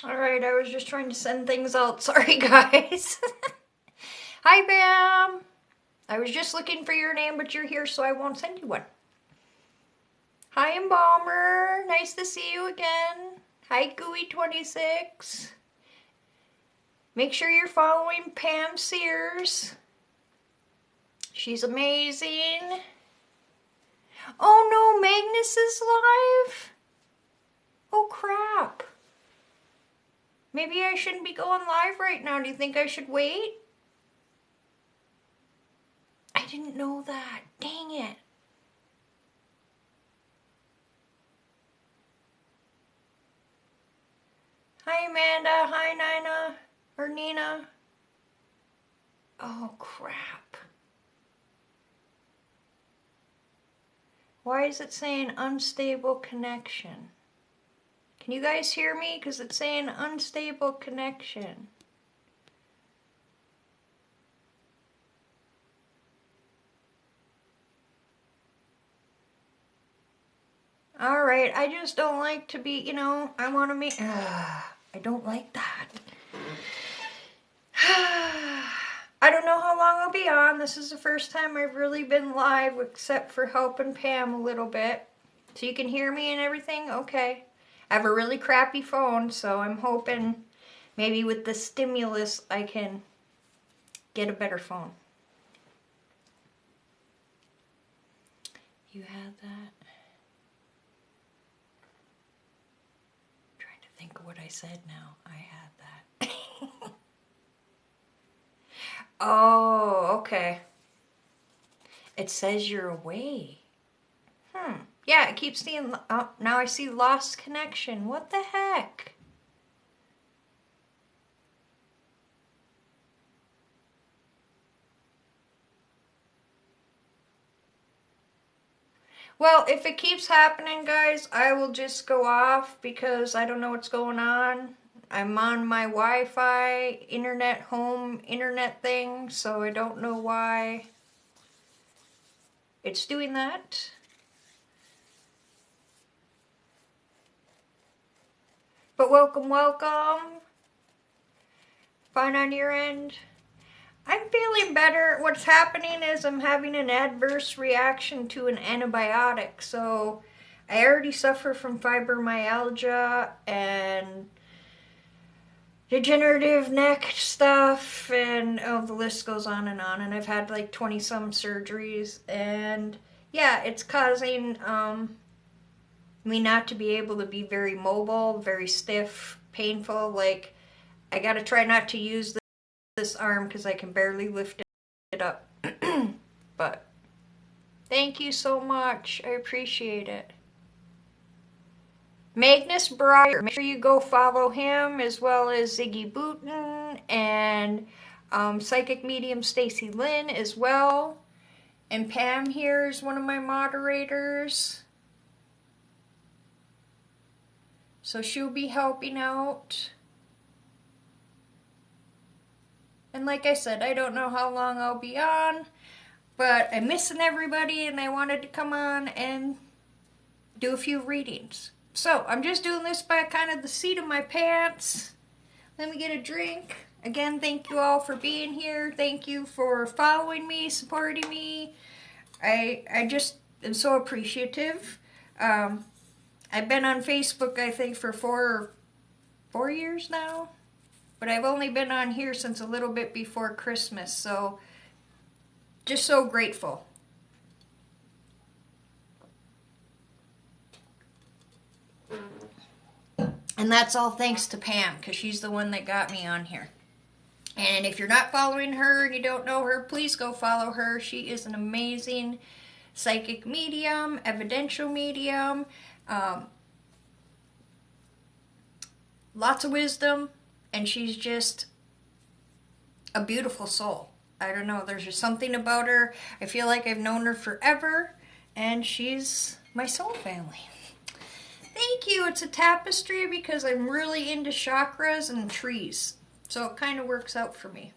Alright, I was just trying to send things out. Sorry, guys. Hi, Pam. I was just looking for your name, but you're here, so I won't send you one. Hi, Embalmer. Nice to see you again. Hi, Gooey26. Make sure you're following Pam Sears. She's amazing. Oh no, Magnus is live? Oh crap. Maybe I shouldn't be going live right now. Do you think I should wait? I didn't know that. Dang it. Hi, Amanda. Hi, Nina. Or Nina. Oh, crap. Why is it saying unstable connection? Can you guys hear me? Because it's saying unstable connection. Alright, I just don't like to be, I want to make... I don't like that. I don't know how long I'll be on. This is the first time I've really been live, except for helping Pam a little bit. So you can hear me and everything? Okay. I have a really crappy phone, so I'm hoping maybe with the stimulus I can get a better phone. You had that? I'm trying to think of what I said now. I had that. Oh, okay. It says you're away. Yeah, it keeps seeing... Oh, now I see lost connection. What the heck? Well, if it keeps happening, guys, I will just go off because I don't know what's going on. I'm on my Wi-Fi home internet thing, so I don't know why it's doing that. But welcome, welcome. Fine on your end? I'm feeling better. What's happening is I'm having an adverse reaction to an antibiotic. So I already suffer from fibromyalgia and degenerative neck stuff, and oh, the list goes on. And I've had like 20 some surgeries, and yeah, it's causing me not to be able to be very mobile, very stiff, painful. Like, I gotta try not to use this arm because I can barely lift it up. But thank you so much. I appreciate it. Magnus Breyer, make sure you go follow him, as well as Ziggy Booten and Psychic Medium Stacy Lynn as well. And Pam here is one of my moderators. So she'll be helping out. And like I said, I don't know how long I'll be on, but I'm missing everybody and I wanted to come on and do a few readings. So I'm just doing this by kind of the seat of my pants. Let me get a drink. Again, thank you all for being here. Thank you for following me, supporting me. I just am so appreciative. I've been on Facebook, I think, for four years now. But I've only been on here since a little bit before Christmas. So just so grateful. And that's all thanks to Pam, because she's the one that got me on here. And if you're not following her and you don't know her, please go follow her. She is an amazing psychic medium, evidential medium, lots of wisdom, and she's just a beautiful soul. I don't know, there's just something about her. I feel like I've known her forever, and she's my soul family. Thank you. It's a tapestry because I'm really into chakras and trees. So it kind of works out for me.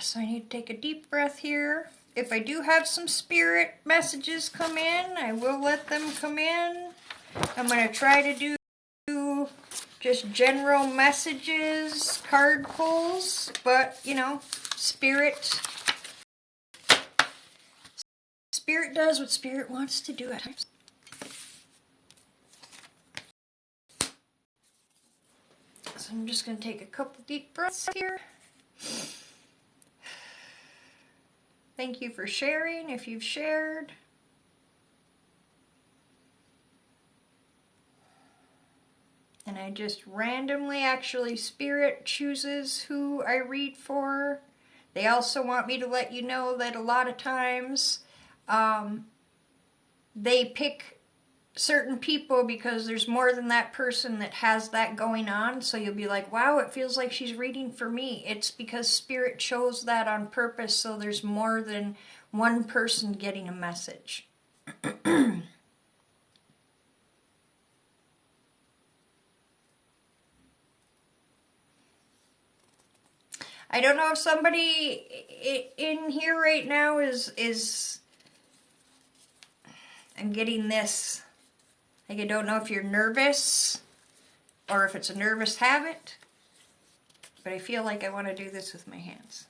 So I need to take a deep breath here. If I do have some spirit messages come in, I will let them come in. I'm going to try to do just general messages, card pulls, but, you know, Spirit does what Spirit wants to do at times. So I'm just going to take a couple deep breaths here. Thank you for sharing if you've shared. And I just randomly, actually, Spirit chooses who I read for. They also want me to let you know that a lot of times they pick certain people because there's more than that person that has that going on. So you'll be like, wow, it feels like she's reading for me. It's because Spirit chose that on purpose, so there's more than one person getting a message. I don't know if somebody in here right now is I'm getting this. Like, I don't know if you're nervous or if it's a nervous habit, but I feel like I want to do this with my hands.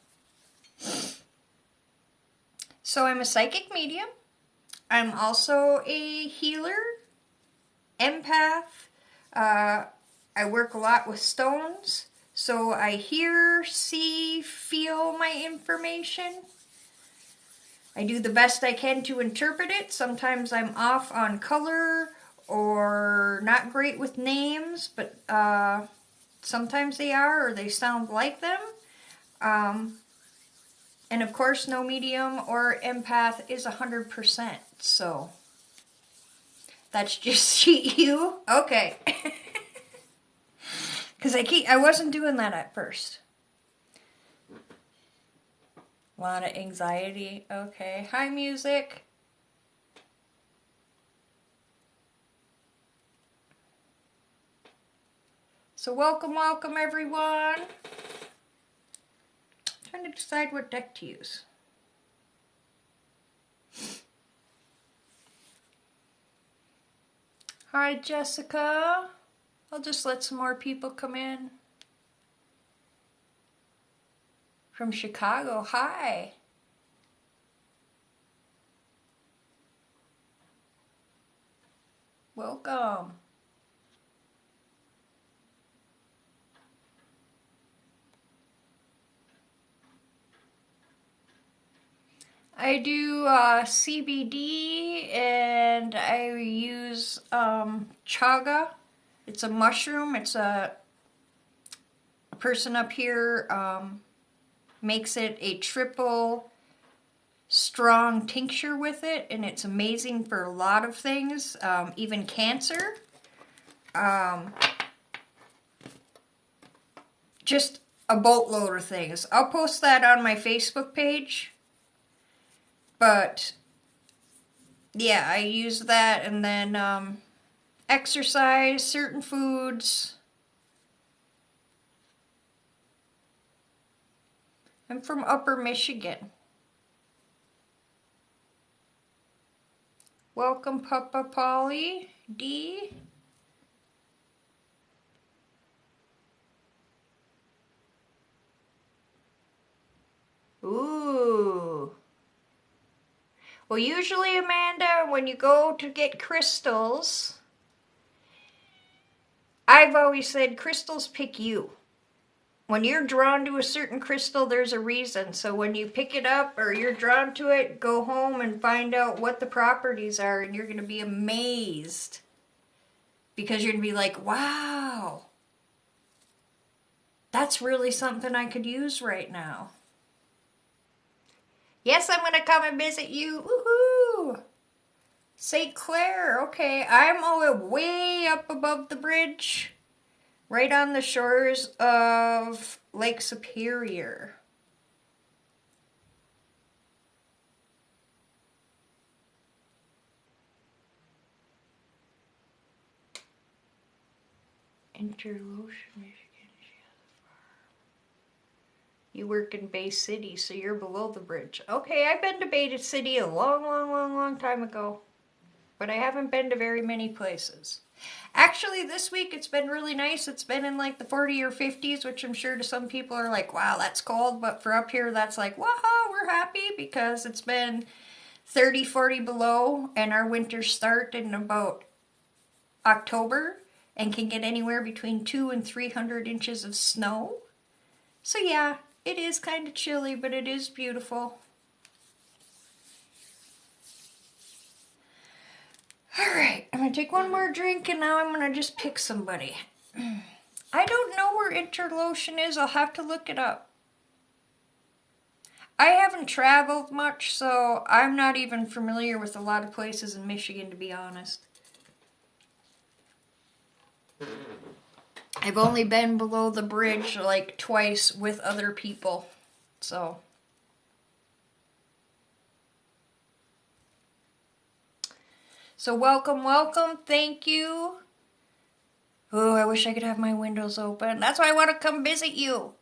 So I'm a psychic medium. I'm also a healer, empath. I work a lot with stones. So I hear, see, feel my information. I do the best I can to interpret it. Sometimes I'm off on color or not great with names, but sometimes they are, or they sound like them. And of course, no medium or empath is 100%. So that's just you. Okay. Because I wasn't doing that at first. A lot of anxiety. Okay. Hi, music. So welcome everyone. I'm trying to decide what deck to use. Hi, Jessica. I'll just let some more people come in. From Chicago, hi. Welcome. I do CBD and I use chaga. It's a mushroom. It's a person up here makes it a triple strong tincture with it, and it's amazing for a lot of things, even cancer. Just a boatload of things. I'll post that on my Facebook page. But yeah, I use that, and then exercise, certain foods. I'm from Upper Michigan. Welcome, Papa Polly D. Ooh. Well, usually, Amanda, when you go to get crystals, I've always said crystals pick you. When you're drawn to a certain crystal, there's a reason. So when you pick it up or you're drawn to it, go home and find out what the properties are, and you're going to be amazed. Because you're going to be like, wow, that's really something I could use right now. Yes, I'm going to come and visit you. Woohoo! St. Clair, okay. I'm all way up above the bridge. Right on the shores of Lake Superior. Interlochen, Michigan. You work in Bay City, so you're below the bridge. Okay, I've been to Bay City a long time ago. but I haven't been to very many places. Actually, this week it's been really nice. It's been in like the 40 or 50s, which I'm sure to some people are like, wow, that's cold. But for up here, that's like, wow, we're happy because it's been 30, 40 below, and our winters start in about October and can get anywhere between 200 and 300 inches of snow. So yeah, it is kind of chilly, but it is beautiful. Alright, I'm going to take one more drink and now I'm going to just pick somebody. I don't know where Interlochen is. I'll have to look it up. I haven't traveled much, so I'm not even familiar with a lot of places in Michigan, to be honest. I've only been below the bridge like twice with other people, so. So welcome, welcome, thank you. Oh, I wish I could have my windows open. That's why I want to come visit you.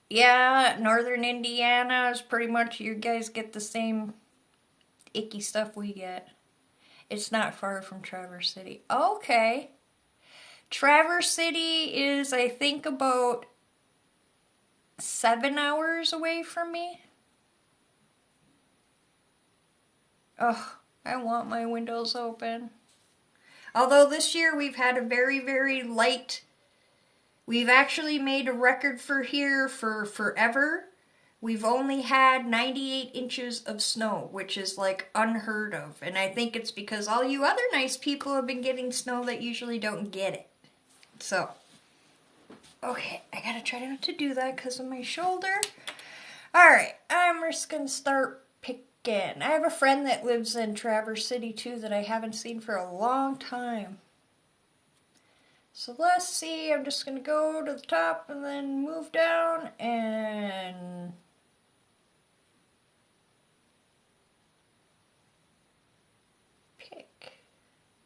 Yeah, northern Indiana is pretty much, you guys get the same icky stuff we get. It's not far from Traverse City. Okay. Traverse City is, I think, about 7 hours away from me. Ugh, I want my windows open. Although this year we've had a very, very light. We've actually made a record for here for forever. We've only had 98 inches of snow, which is like unheard of. And I think it's because all you other nice people have been getting snow that usually don't get it. So, okay, I gotta try not to do that because of my shoulder. Alright, I'm just gonna start picking. I have a friend that lives in Traverse City too that I haven't seen for a long time. So let's see, I'm just going to go to the top and then move down and pick.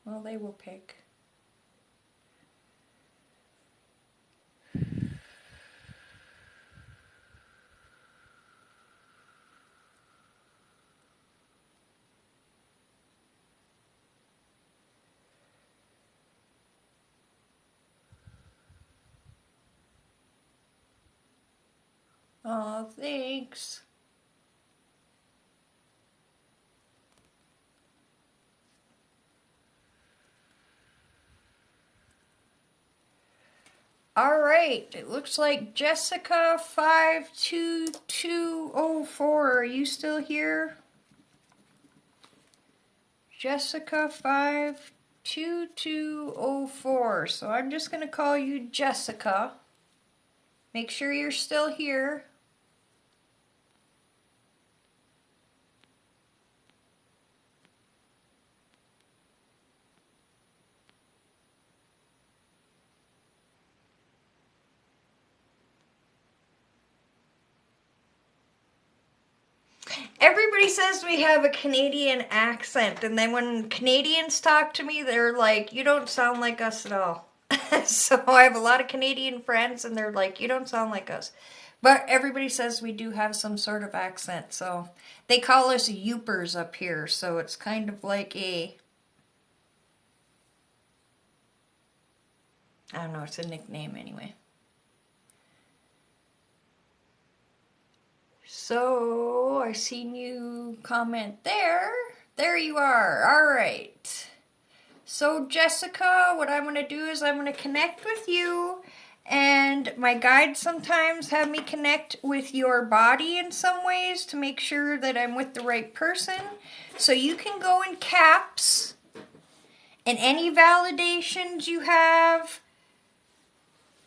Well, they will pick. Oh, thanks. All right, it looks like Jessica 52204. Are you still here? Jessica 52204. So I'm just going to call you Jessica. Make sure you're still here. Everybody says we have a Canadian accent, and then when Canadians talk to me, they're like, you don't sound like us at all. So I have a lot of Canadian friends, and they're like, you don't sound like us. But everybody says we do have some sort of accent, so they call us Yoopers up here, so it's kind of like a, I don't know, it's a nickname anyway. So, I seen you comment there. There you are. All right. So, Jessica, what I'm going to do is I'm going to connect with you. And my guides sometimes have me connect with your body in some ways to make sure that I'm with the right person. So, you can go in caps. And any validations you have,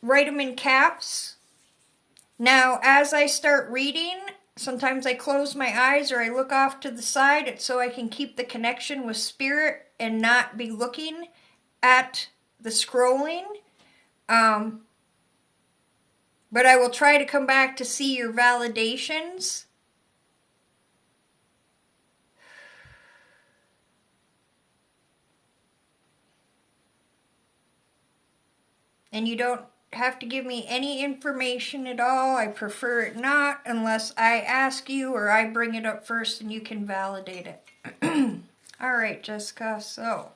write them in caps. Now, as I start reading, sometimes I close my eyes or I look off to the side. It's so I can keep the connection with spirit and not be looking at the scrolling. But I will try to come back to see your validations. And you don't have to give me any information at all. I prefer it not unless I ask you or I bring it up first and you can validate it. All right, Jessica, so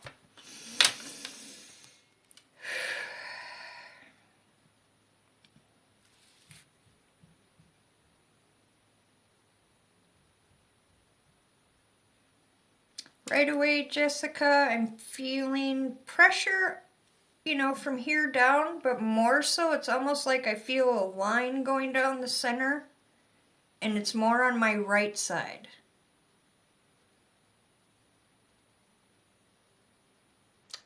right away, Jessica, I'm feeling pressure, from here down, but more so it's almost like I feel a line going down the center, and it's more on my right side.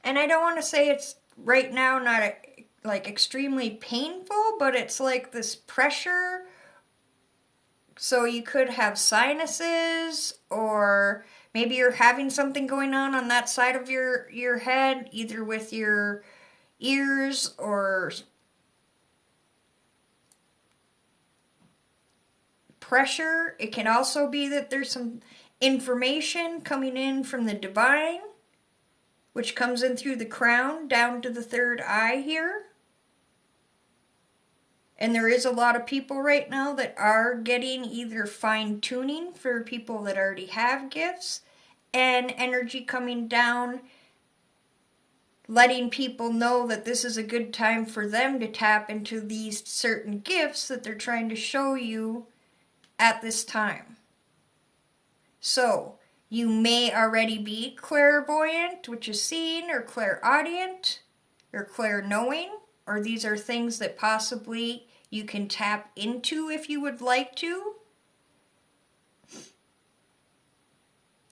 And I don't want to say it's right now not like extremely painful, but it's like this pressure. So you could have sinuses, or maybe you're having something going on that side of your head, either with your ears or pressure. It can also be that there's some information coming in from the divine, which comes in through the crown down to the third eye here. And there is a lot of people right now that are getting either fine-tuning for people that already have gifts, and energy coming down, letting people know that this is a good time for them to tap into these certain gifts that they're trying to show you at this time. So, you may already be clairvoyant, which is seeing, or clairaudient, or clairknowing, or these are things that possibly you can tap into if you would like to.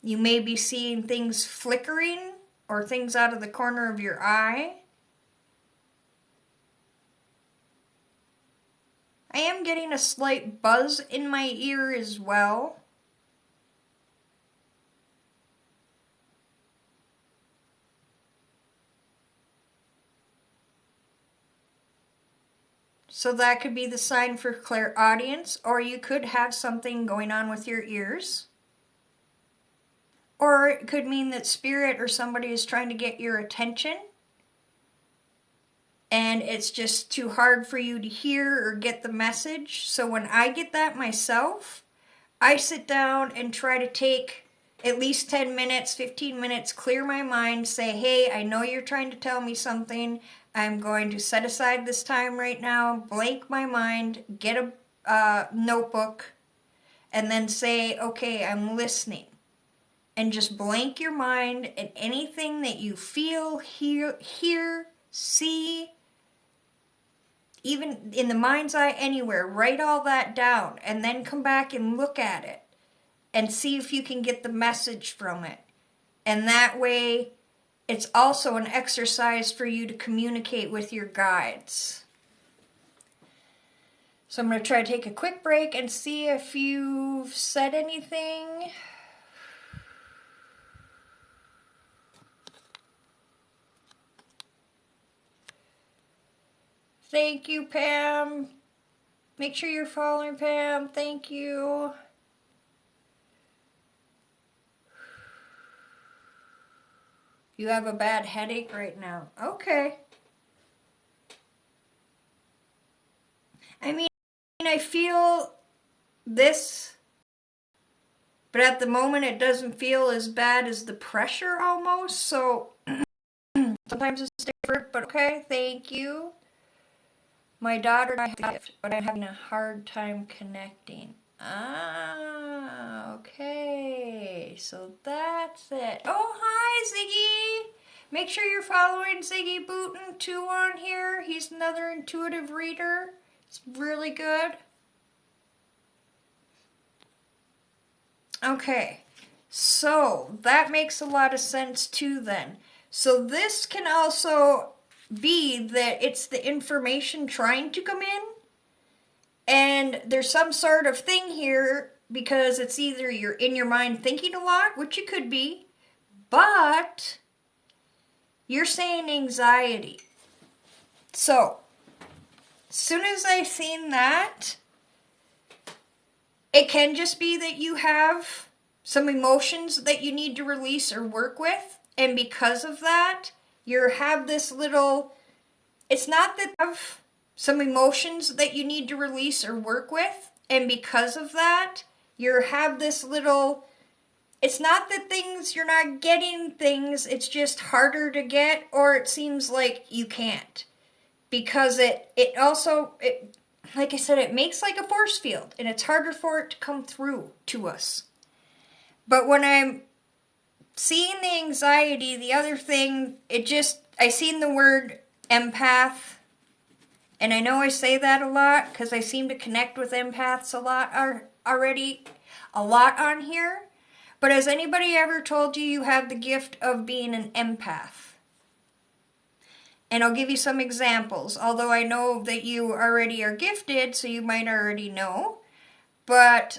You may be seeing things flickering or things out of the corner of your eye. I am getting a slight buzz in my ear as well. So that could be the sign for clairaudience, or you could have something going on with your ears. Or it could mean that spirit or somebody is trying to get your attention, and it's just too hard for you to hear or get the message. So when I get that myself, I sit down and try to take at least 10 minutes, 15 minutes, clear my mind, say, hey, I know you're trying to tell me something. I'm going to set aside this time right now, blank my mind, get a notebook, and then say, okay, I'm listening. And just blank your mind, and anything that you feel, hear, see, even in the mind's eye, anywhere, write all that down, and then come back and look at it and see if you can get the message from it. And that way, it's also an exercise for you to communicate with your guides. So I'm going to try to take a quick break and see if you've said anything. Thank you, Pam. Make sure you're following Pam. Thank you. You have a bad headache right now. Okay. I mean, I feel this, but at the moment it doesn't feel as bad as the pressure almost, so sometimes it's different, but okay, thank you. My daughter and I have a gift, but I'm having a hard time connecting. Ah, okay, so that's it. Oh, hi, Ziggy. Make sure you're following Ziggy Booten too on here. He's another intuitive reader. It's really good. Okay, so that makes a lot of sense too then. So this can also be that it's the information trying to come in, and there's some sort of thing here because it's either you're in your mind thinking a lot, which you could be, but you're saying anxiety. So, as soon as I seen that, it can just be that you have some emotions that you need to release or work with, and because of that, you have this little, it's not that you have some emotions that you need to release or work with, and because of that, you have this little it's not that you're not getting things, it's just harder to get, or it seems like you can't. Because it also, like I said, it makes like a force field, and it's harder for it to come through to us. But when I'm seeing the anxiety, the other thing, I seen the word empath, and I know I say that a lot because I seem to connect with empaths a lot already, a lot on here. But has anybody ever told you have the gift of being an empath? And I'll give you some examples, although I know that you already are gifted, so you might already know. But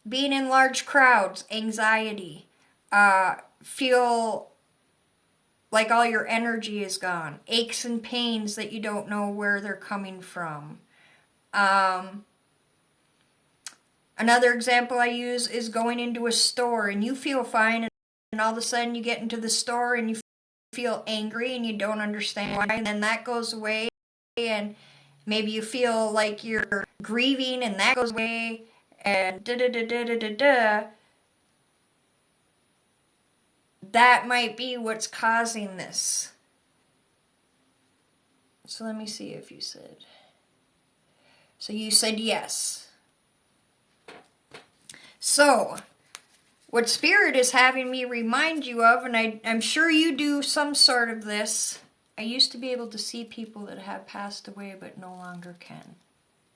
being in large crowds, anxiety, feel like all your energy is gone, aches and pains that you don't know where they're coming from. Another example I use is going into a store and you feel fine, and all of a sudden you get into the store and you feel angry and you don't understand why, and then that goes away, and maybe you feel like you're grieving and that goes away, and that might be what's causing this. So let me see if you said. So you said yes. So what Spirit is having me remind you of, and I'm sure you do some sort of this. I used to be able to see people that have passed away but no longer can.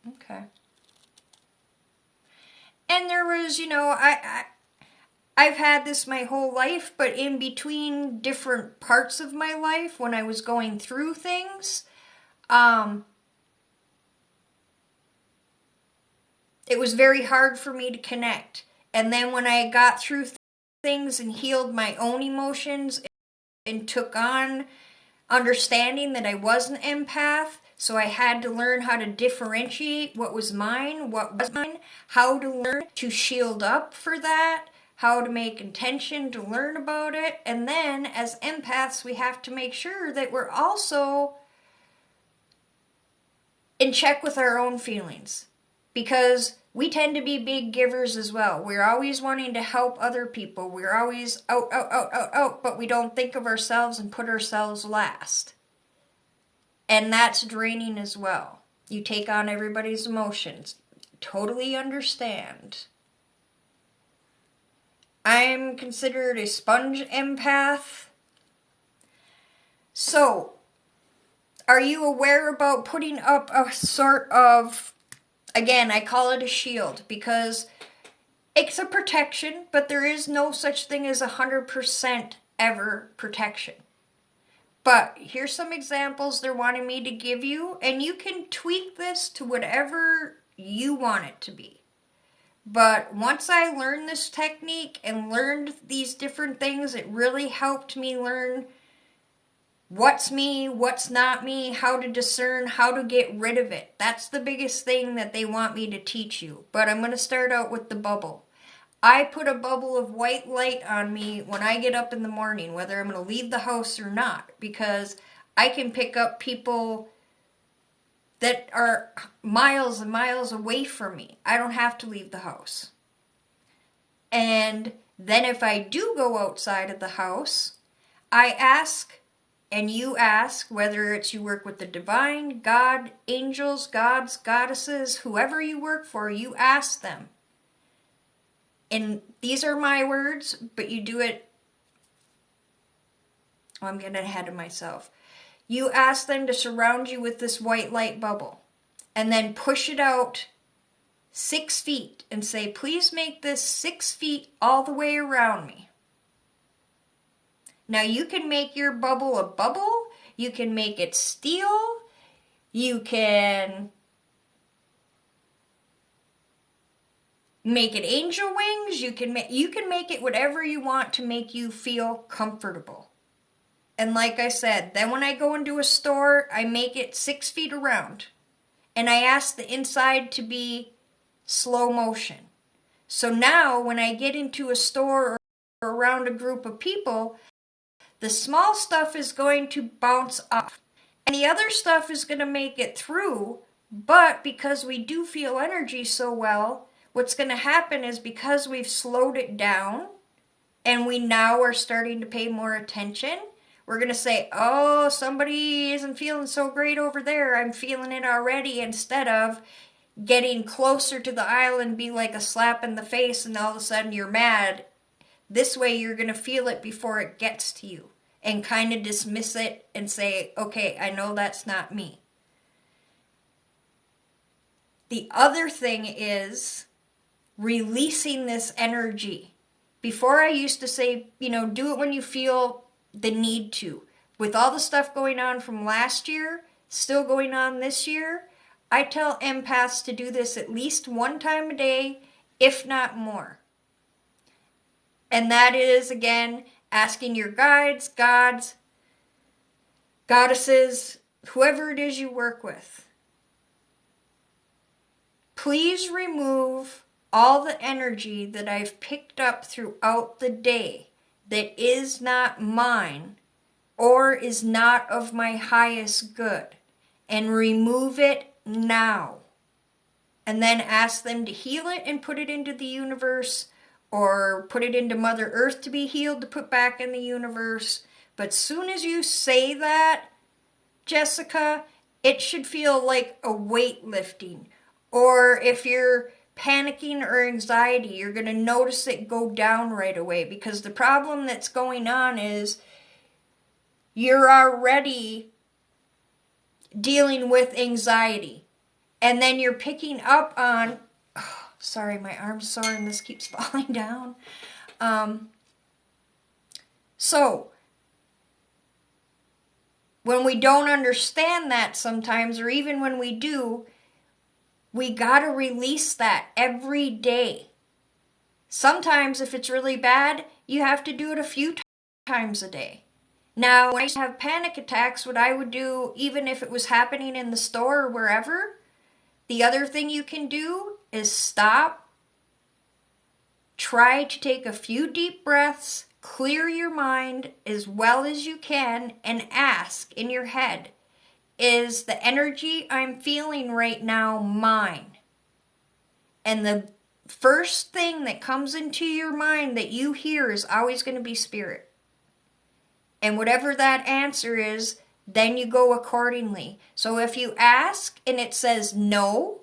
Okay. And there was, I've had this my whole life, but in between different parts of my life when I was going through things, it was very hard for me to connect. And then when I got through things and healed my own emotions and took on understanding that I was an empath, so I had to learn how to differentiate what was mine, how to learn to shield up for that, how to make intention to learn about it. And then as empaths, we have to make sure that we're also in check with our own feelings, because we tend to be big givers as well. We're always wanting to help other people. We're always out, but we don't think of ourselves and put ourselves last. And that's draining as well. You take on everybody's emotions. Totally understand. I'm considered a sponge empath. So, are you aware about putting up a sort of, again, I call it a shield because it's a protection, but there is no such thing as 100% ever protection. But here's some examples they're wanting me to give you, and you can tweak this to whatever you want it to be. But once I learned this technique and learned these different things, it really helped me learn what's me, what's not me, how to discern, how to get rid of it. That's the biggest thing that they want me to teach you. But I'm going to start out with the bubble. I put a bubble of white light on me when I get up in the morning, whether I'm going to leave the house or not, because I can pick up people that are miles and miles away from me. I don't have to leave the house. And then if I do go outside of the house, I ask, and you ask, whether it's you work with the divine, God, angels, gods, goddesses, whoever you work for, you ask them. And these are my words, but you do it. Oh, I'm getting ahead of myself. You ask them to surround you with this white light bubble and then push it out 6 feet and say, please make this 6 feet all the way around me. Now you can make your bubble a bubble. You can make it steel. You can make it angel wings. You can make it whatever you want to make you feel comfortable. And like I said, then when I go into a store, I make it 6 feet around. And I ask the inside to be slow motion. So now when I get into a store or around a group of people, the small stuff is going to bounce off. And the other stuff is going to make it through. But because we do feel energy so well, what's going to happen is because we've slowed it down, and we now are starting to pay more attention, we're going to say, oh, somebody isn't feeling so great over there. I'm feeling it already, instead of getting closer to the island be like a slap in the face and all of a sudden you're mad. This way you're going to feel it before it gets to you and kind of dismiss it and say, okay, I know that's not me. The other thing is releasing this energy. Before I used to say, do it when you feel the need to. With all the stuff going on from last year, still going on this year, I tell empaths to do this at least one time a day, if not more. And that is, again, asking your guides, gods, goddesses, whoever it is you work with, please remove all the energy that I've picked up throughout the day that is not mine or is not of my highest good, and remove it now. And then ask them to heal it and put it into the universe, or put it into Mother Earth to be healed to put back in the universe. But soon as you say that, Jessica, it should feel like a weight lifting. Or if you're panicking or anxiety, you're going to notice it go down right away, because the problem that's going on is you're already dealing with anxiety, and then you're picking up on, sorry, my arm's sore and this keeps falling down. So when we don't understand that sometimes, or even when we do, we gotta release that every day. Sometimes if it's really bad, you have to do it a few times a day. Now, when I used to have panic attacks, what I would do, even if it was happening in the store or wherever, the other thing you can do is stop, try to take a few deep breaths, clear your mind as well as you can, and ask in your head, is the energy I'm feeling right now mine? And the first thing that comes into your mind that you hear is always going to be spirit. And whatever that answer is, then you go accordingly. So if you ask and it says no,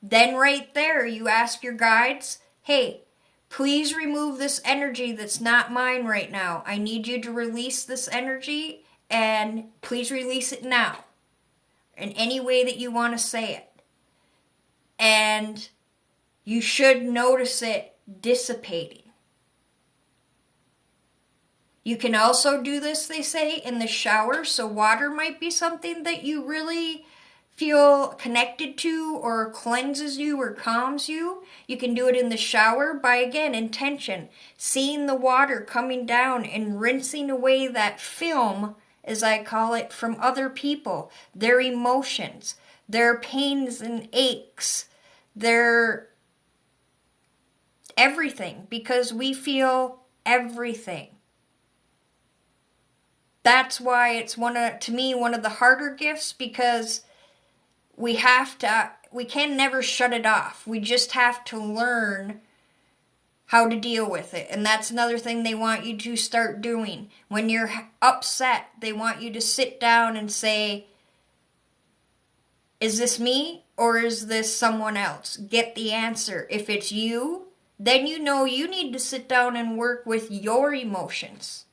then right there you ask your guides, hey, please remove this energy that's not mine right now. I need you to release this energy, and please release it now, in any way that you want to say it. And you should notice it dissipating. You can also do this, they say, in the shower. So water might be something that you really feel connected to, or cleanses you or calms you. You can do it in the shower by, again, intention. Seeing the water coming down and rinsing away that film, as I call it, from other people. Their emotions, their pains and aches, their everything. Because we feel everything. That's why it's to me one of the harder gifts, because we can never shut it off. We just have to learn how to deal with it. And that's another thing they want you to start doing. When you're upset, they want you to sit down and say, is this me or is this someone else? Get the answer. If it's you, then you know you need to sit down and work with your emotions.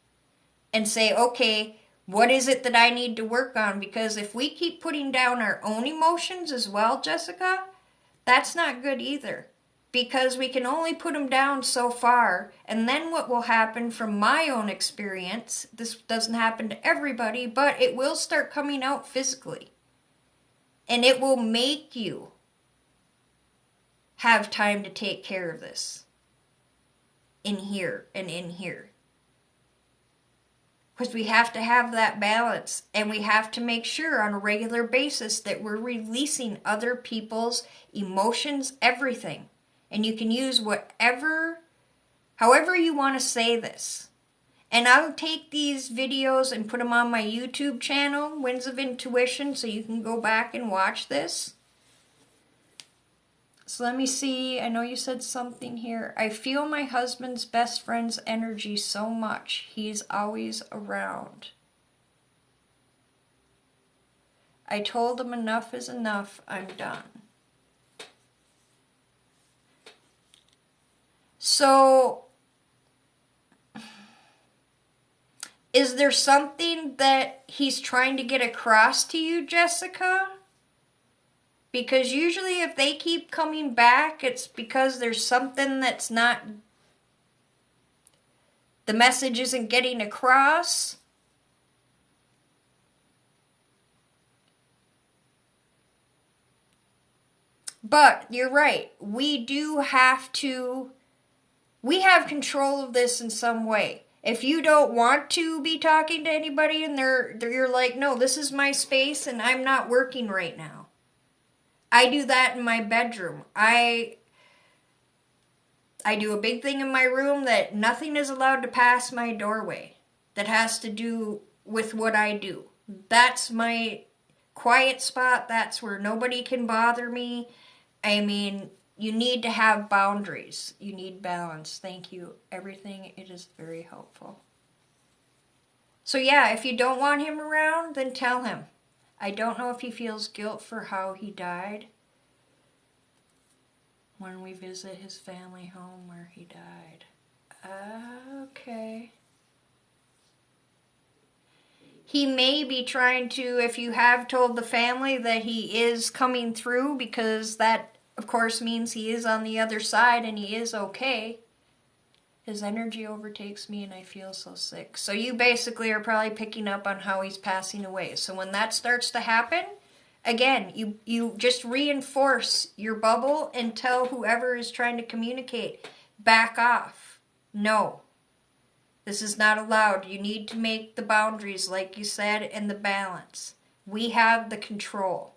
And say, okay, what is it that I need to work on? Because if we keep putting down our own emotions as well, Jessica, that's not good either. Because we can only put them down so far. And then what will happen, from my own experience, this doesn't happen to everybody, but it will start coming out physically. And it will make you have time to take care of this. In here and in here. Because we have to have that balance, and we have to make sure on a regular basis that we're releasing other people's emotions, everything. And you can use however you want to say this. And I'll take these videos and put them on my YouTube channel, Winds of Intuition, so you can go back and watch this. So let me see. I know you said something here. I feel my husband's best friend's energy so much. He's always around. I told him enough is enough. I'm done. So, is there something that he's trying to get across to you, Jessica? Because usually if they keep coming back, it's because there's something that's not, the message isn't getting across. But you're right. We have control of this in some way. If you don't want to be talking to anybody and you're like, no, this is my space and I'm not working right now. I do that in my bedroom. I do a big thing in my room that nothing is allowed to pass my doorway that has to do with what I do. That's my quiet spot. That's where nobody can bother me. I mean, you need to have boundaries. You need balance. Thank you. Everything, it is very helpful. So yeah, if you don't want him around, then tell him. I don't know if he feels guilt for how he died when we visit his family home where he died. Okay. He may be trying to, if you have told the family that he is coming through, because that, of course, means he is on the other side and he is okay. His energy overtakes me and I feel so sick. So you basically are probably picking up on how he's passing away. So when that starts to happen, again, you just reinforce your bubble and tell whoever is trying to communicate, back off. No. This is not allowed. You need to make the boundaries, like you said, and the balance. We have the control.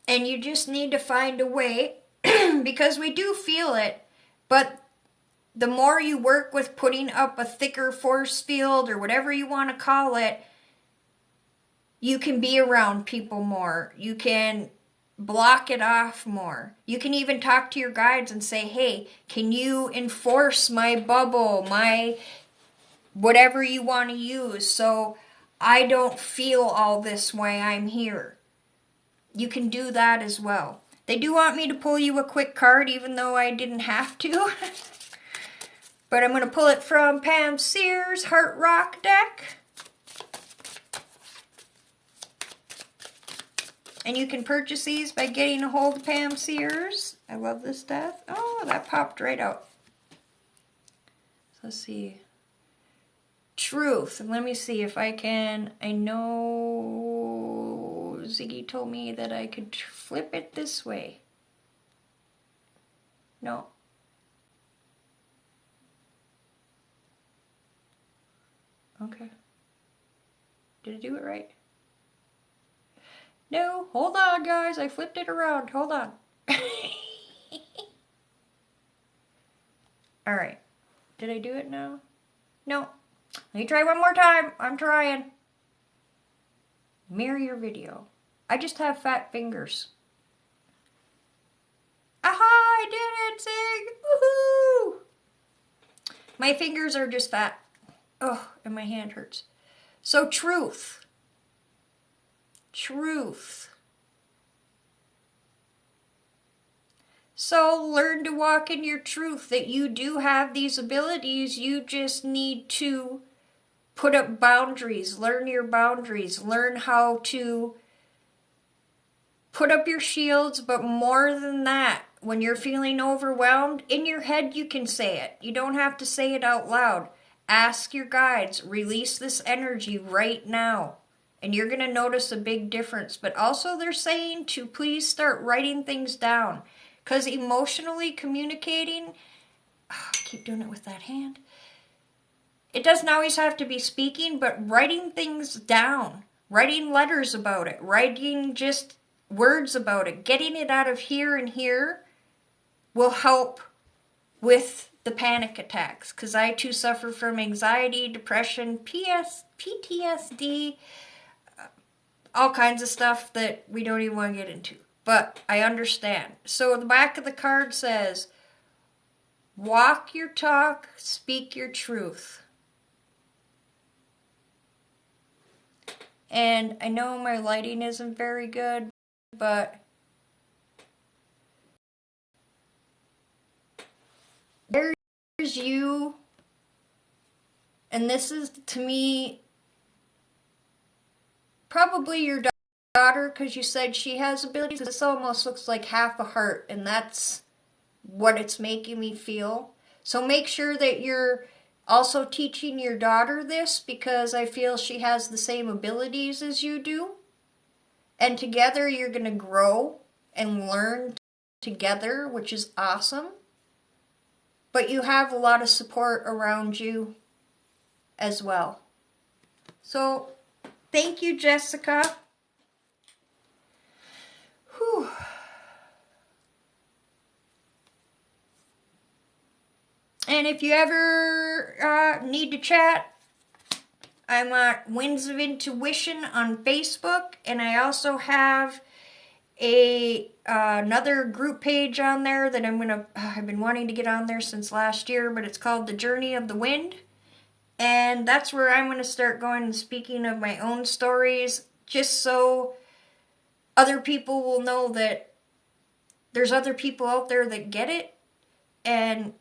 And you just need to find a way, because we do feel it, but the more you work with putting up a thicker force field or whatever you want to call it, you can be around people more. You can block it off more. You can even talk to your guides and say, hey, can you enforce my bubble, my whatever you want to use, so I don't feel all this while I'm here. You can do that as well. They do want me to pull you a quick card, even though I didn't have to. But I'm going to pull it from Pam Sears' Heart Rock deck. And you can purchase these by getting a hold of Pam Sears. I love this deck. Oh, that popped right out. So let's see. Truth. And let me see if I can. I know Ziggy told me that I could flip it this way. No. Okay. Did I do it right? No, hold on, guys. I flipped it around. Hold on. All right. Did I do it now? No. Let me try one more time. I'm trying. Mirror your video. I just have fat fingers. Aha! I did it, Zig! Woohoo! My fingers are just fat. Oh, and my hand hurts. So, truth. Truth. So learn to walk in your truth, that you do have these abilities. You just need to put up boundaries. Learn your boundaries. Learn how to put up your shields, but more than that, when you're feeling overwhelmed, in your head you can say it. You don't have to say it out loud. Ask your guides, release this energy right now. And you're going to notice a big difference. But also they're saying to please start writing things down. Because emotionally communicating, I keep doing it with that hand. It doesn't always have to be speaking, but writing things down. Writing letters about it. Writing just words about it. Getting it out of here and here will help with the panic attacks, because I too suffer from anxiety, depression, PTSD, all kinds of stuff that we don't even want to get into. But I understand. So the back of the card says, walk your talk, speak your truth. And I know my lighting isn't very good, but there's you, and this is, to me, probably your daughter, because you said she has abilities. This almost looks like half a heart, and that's what it's making me feel. So make sure that you're also teaching your daughter this, because I feel she has the same abilities as you do. And together you're going to grow and learn together, which is awesome. But you have a lot of support around you as well. So thank you, Jessica. Whew. And if you ever need to chat, I'm at Winds of Intuition on Facebook, and I also have another group page on there that I've been wanting to get on there since last year, but it's called The Journey of the Wind. And that's where I'm going to start going and speaking of my own stories, just so other people will know that there's other people out there that get it, and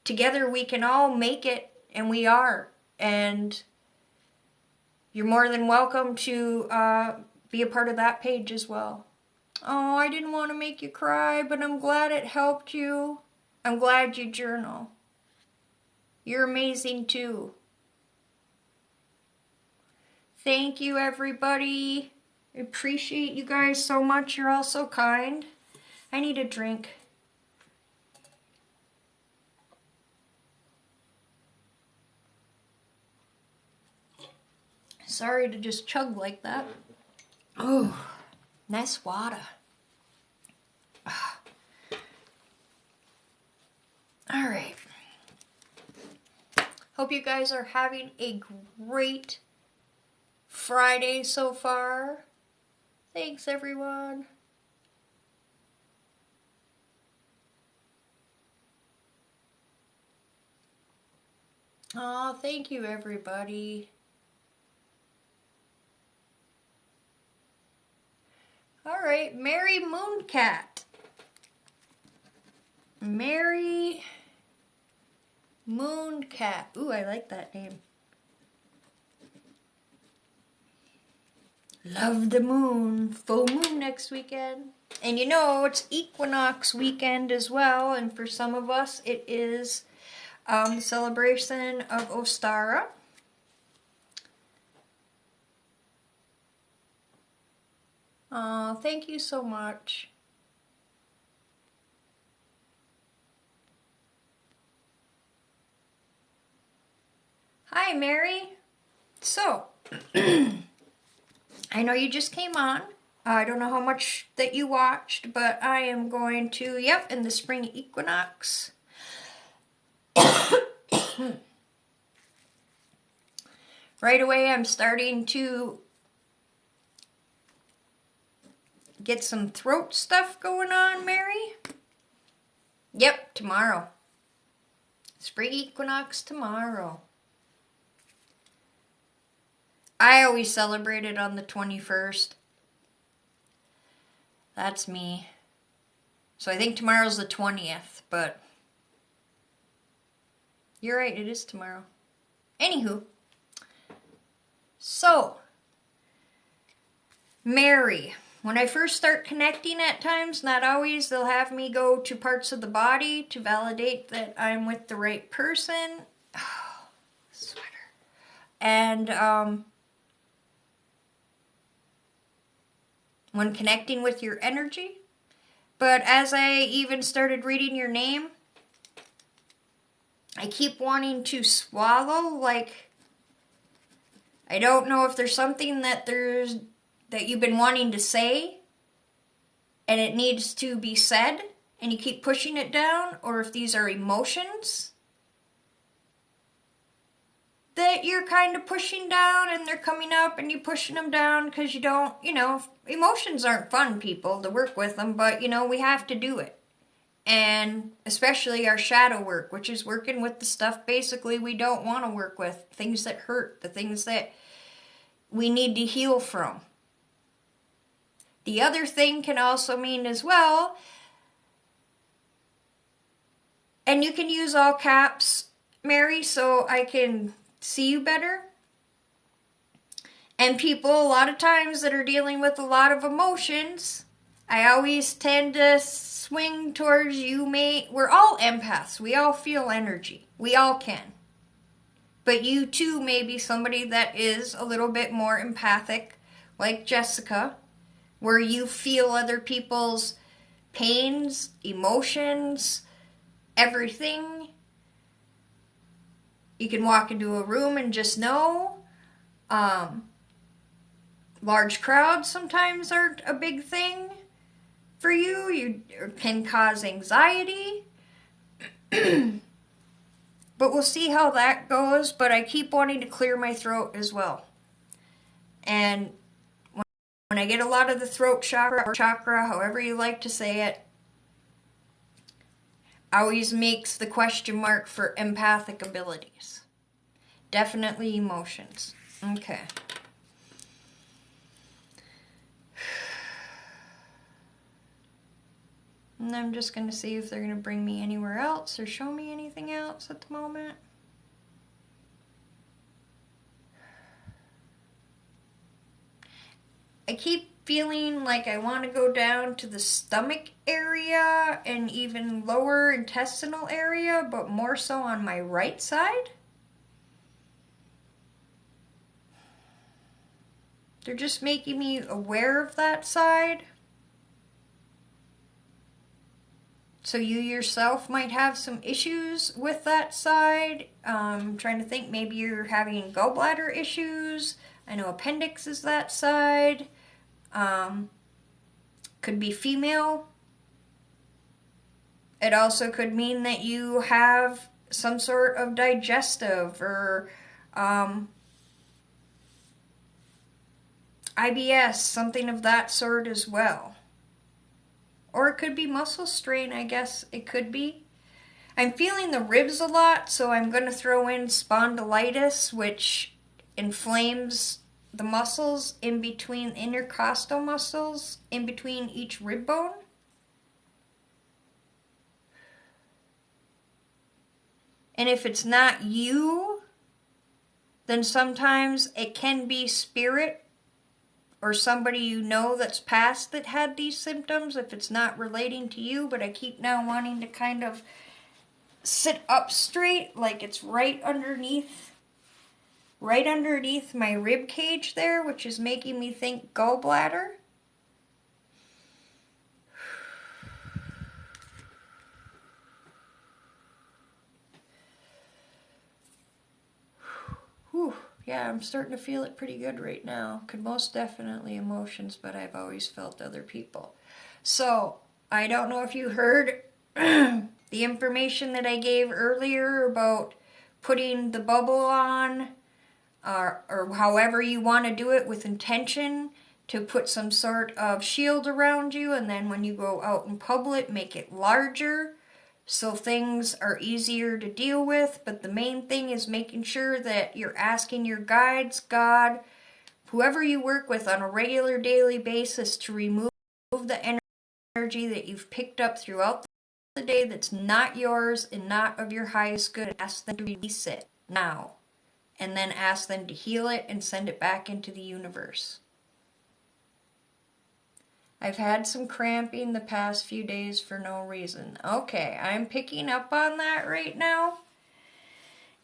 together we can all make it, and we are. And you're more than welcome to be a part of that page as well. Oh, I didn't want to make you cry, but I'm glad it helped you. I'm glad you journal. You're amazing too. Thank you, everybody. I appreciate you guys so much. You're all so kind. I need a drink. Sorry to just chug like that. Oh, nice water. All right. Hope you guys are having a great Friday so far. Thanks, everyone. Oh, thank you, everybody. All right, Mary Mooncat. Mary Mooncat. Ooh, I like that name. Love the moon. Full moon next weekend. And you know, it's equinox weekend as well. And for some of us, it is the celebration of Ostara. Oh, thank you so much. Hi, Mary. So, I know you just came on. I don't know how much that you watched, but I am going to, in the spring equinox. Right away, I'm starting to get some throat stuff going on, Mary. Yep, tomorrow. Spring equinox tomorrow. I always celebrate it on the 21st. That's me. So I think tomorrow's the 20th, but you're right, it is tomorrow. Anywho. So, Mary, when I first start connecting at times, not always, they'll have me go to parts of the body to validate that I'm with the right person. Oh, sweater. And when connecting with your energy. But as I even started reading your name, I keep wanting to swallow, like, I don't know if there's something that you've been wanting to say and it needs to be said, and you keep pushing it down, or if these are emotions that you're kind of pushing down and they're coming up and you're pushing them down because you don't, emotions aren't fun, people, to work with them, but, we have to do it. And especially our shadow work, which is working with the stuff basically we don't want to work with, things that hurt, the things that we need to heal from. The other thing can also mean as well, and you can use all caps, Mary, so I can see you better. And people, a lot of times that are dealing with a lot of emotions, I always tend to swing towards we're all empaths. We all feel energy. We all can. But you too may be somebody that is a little bit more empathic, like Jessica, where you feel other people's pains, emotions, everything. You can walk into a room and just know. Large crowds sometimes aren't a big thing for you. You can cause anxiety. But we'll see how that goes. But I keep wanting to clear my throat as well. And when I get a lot of the throat chakra, or chakra, however you like to say it, always makes the question mark for empathic abilities. Definitely emotions. Okay. And I'm just going to see if they're going to bring me anywhere else or show me anything else at the moment. I keep feeling like I want to go down to the stomach area and even lower intestinal area, but more so on my right side. They're just making me aware of that side. So you yourself might have some issues with that side. I'm trying to think, maybe you're having gallbladder issues. I know appendix is that side. Could be female. It also could mean that you have some sort of digestive or IBS, something of that sort as well. Or it could be muscle strain, I guess it could be. I'm feeling the ribs a lot, so I'm going to throw in spondylitis, which inflames the muscles in between intercostal muscles, in between each rib bone. And if it's not you, then sometimes it can be spirit or somebody you know that's passed that had these symptoms if it's not relating to you. But I keep now wanting to kind of sit up straight, like it's right underneath my rib cage there, which is making me think gallbladder. Whew. Yeah, I'm starting to feel it pretty good right now. Could most definitely emotions, but I've always felt other people. So, I don't know if you heard the information that I gave earlier about putting the bubble on, or however you want to do it with intention, to put some sort of shield around you, and then when you go out in public, make it larger so things are easier to deal with. But the main thing is making sure that you're asking your guides, God, whoever you work with on a regular daily basis, to remove the energy that you've picked up throughout the day that's not yours and not of your highest good. Ask them to release it now, and then ask them to heal it and send it back into the universe. I've had some cramping the past few days for no reason. Okay, I'm picking up on that right now.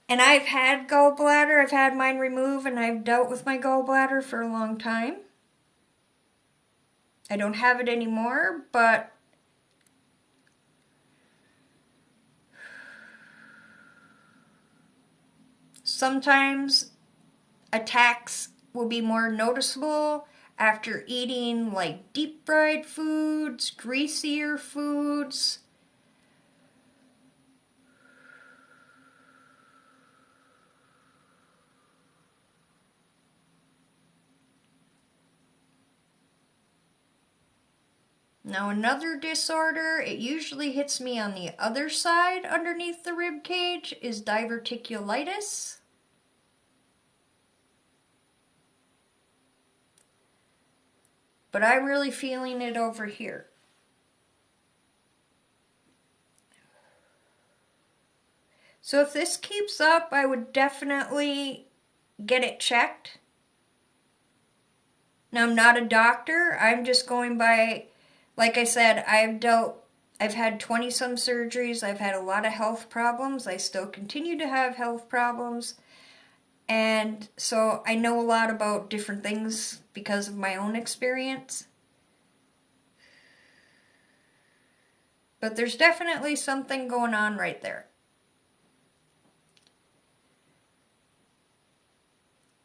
And I've had gallbladder. I've had mine removed, and I've dealt with my gallbladder for a long time. I don't have it anymore, but sometimes attacks will be more noticeable. after eating like deep fried foods, greasier foods. Now another disorder, it usually hits me on the other side underneath the rib cage, is diverticulitis. But I'm really feeling it over here. So if this keeps up, I would definitely get it checked. Now I'm not a doctor, I'm just going by, like I said, I've had 20-some surgeries, I've had a lot of health problems, I still continue to have health problems, and so I know a lot about different things because of my own experience. But there's definitely something going on right there.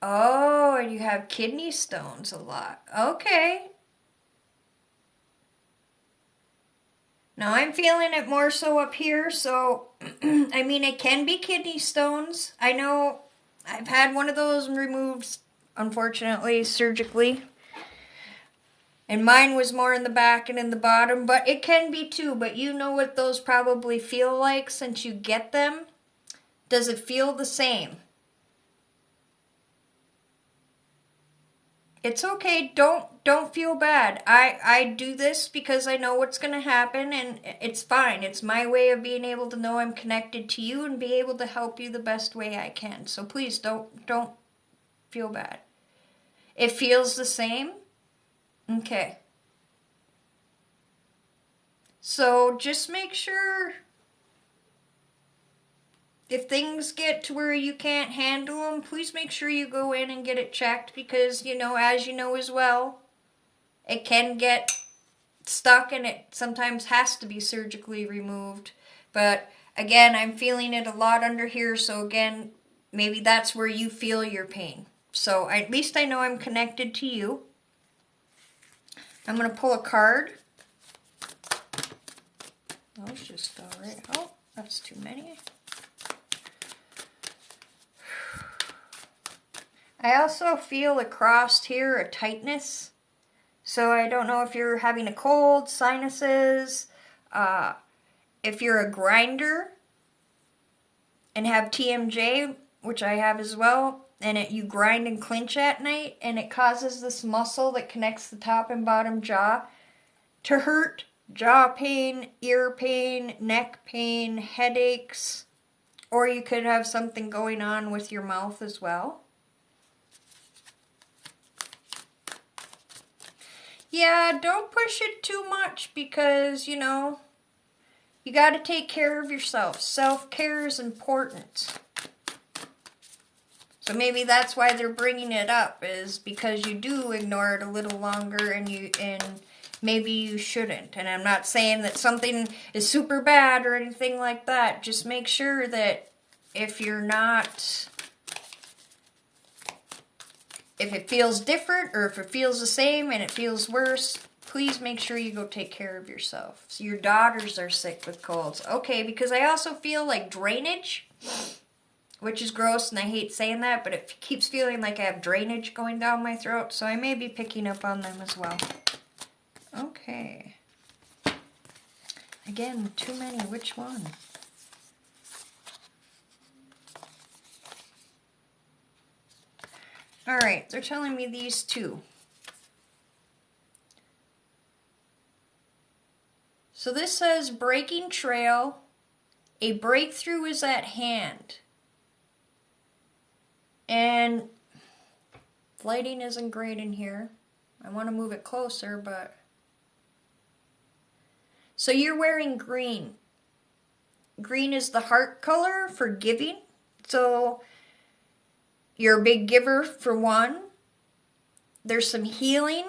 Oh, and you have kidney stones a lot. Okay. Now I'm feeling it more so up here, so I mean it can be kidney stones. I know I've had one of those removed, unfortunately, surgically. And mine was more in the back and in the bottom, but it can be too. But you know what those probably feel like since you get them. Does it feel the same? It's okay. Don't feel bad. I do this because I know what's going to happen, and it's fine. It's my way of being able to know I'm connected to you and be able to help you the best way I can. So please don't feel bad. It feels the same? Okay. So just make sure if things get to where you can't handle them, please make sure you go in and get it checked because, you know, as you know as well, it can get stuck and it sometimes has to be surgically removed. But again, I'm feeling it a lot under here, so again, maybe that's where you feel your pain. So at least I know I'm connected to you. I'm going to pull a card. Those just fell right out. That's too many. I also feel across here a tightness. So I don't know if you're having a cold, sinuses, if you're a grinder and have TMJ, which I have as well, and you grind and clench at night, and it causes this muscle that connects the top and bottom jaw to hurt. Jaw pain, ear pain, neck pain, headaches, or you could have something going on with your mouth as well. Yeah, don't push it too much because, you know, you got to take care of yourself. Self-care is important. So maybe that's why they're bringing it up, is because you do ignore it a little longer and maybe you shouldn't. And I'm not saying that something is super bad or anything like that. Just make sure that if it feels different or if it feels the same and it feels worse, please make sure you go take care of yourself. So your daughters are sick with colds. Okay, because I also feel like drainage, which is gross and I hate saying that, but it keeps feeling like I have drainage going down my throat, so I may be picking up on them as well. Okay. Again, too many. Which one? Alright, they're telling me these two. So this says breaking trail, a breakthrough is at hand. And lighting isn't great in here. I want to move it closer, but... So you're wearing green. Green is the heart color for giving. So you're a big giver for one. There's some healing.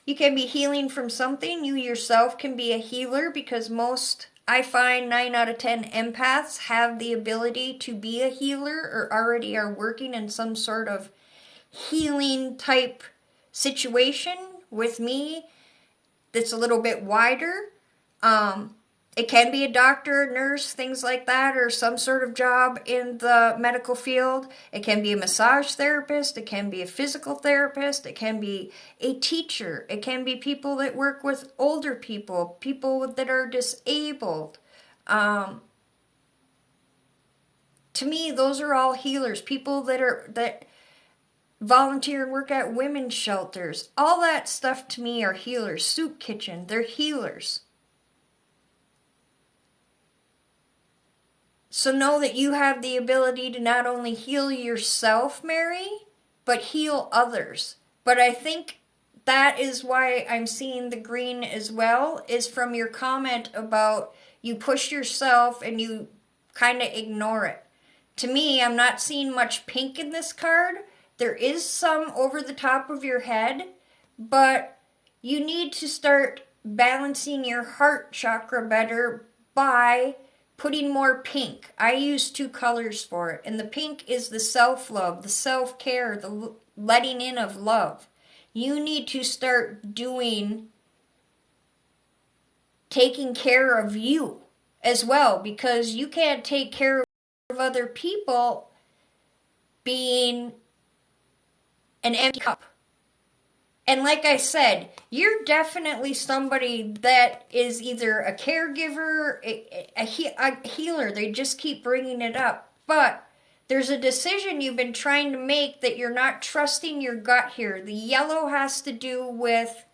You can be healing from something. You yourself can be a healer because most I find 9 out of 10 empaths have the ability to be a healer or already are working in some sort of healing type situation with me that's a little bit wider. It can be a doctor, nurse, things like that, or some sort of job in the medical field. It can be a massage therapist. It can be a physical therapist. It can be a teacher. It can be people that work with older people, people that are disabled. To me, those are all healers. People that volunteer and work at women's shelters. All that stuff to me are healers. Soup kitchen, they're healers. So know that you have the ability to not only heal yourself, Mary, but heal others. But I think that is why I'm seeing the green as well, is from your comment about you push yourself and you kind of ignore it. To me, I'm not seeing much pink in this card. There is some over the top of your head, but you need to start balancing your heart chakra better by putting more pink. I use 2 colors for it, and the pink is the self-love, the self-care, the letting in of love. You need to start taking care of you as well, because you can't take care of other people being an empty cup. And like I said, you're definitely somebody that is either a caregiver, a healer. They just keep bringing it up. But there's a decision you've been trying to make that you're not trusting your gut here. The yellow has to do with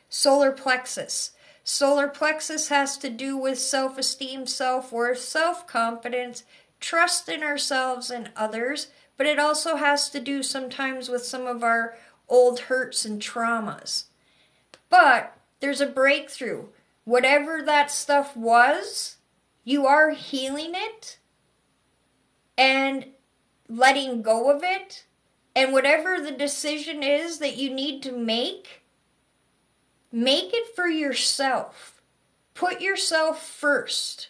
solar plexus. Solar plexus has to do with self-esteem, self-worth, self-confidence, trust in ourselves and others. But it also has to do sometimes with some of our old hurts and traumas. But there's a breakthrough. Whatever that stuff was, you are healing it and letting go of it. And whatever the decision is that you need to make it for yourself. Put yourself first.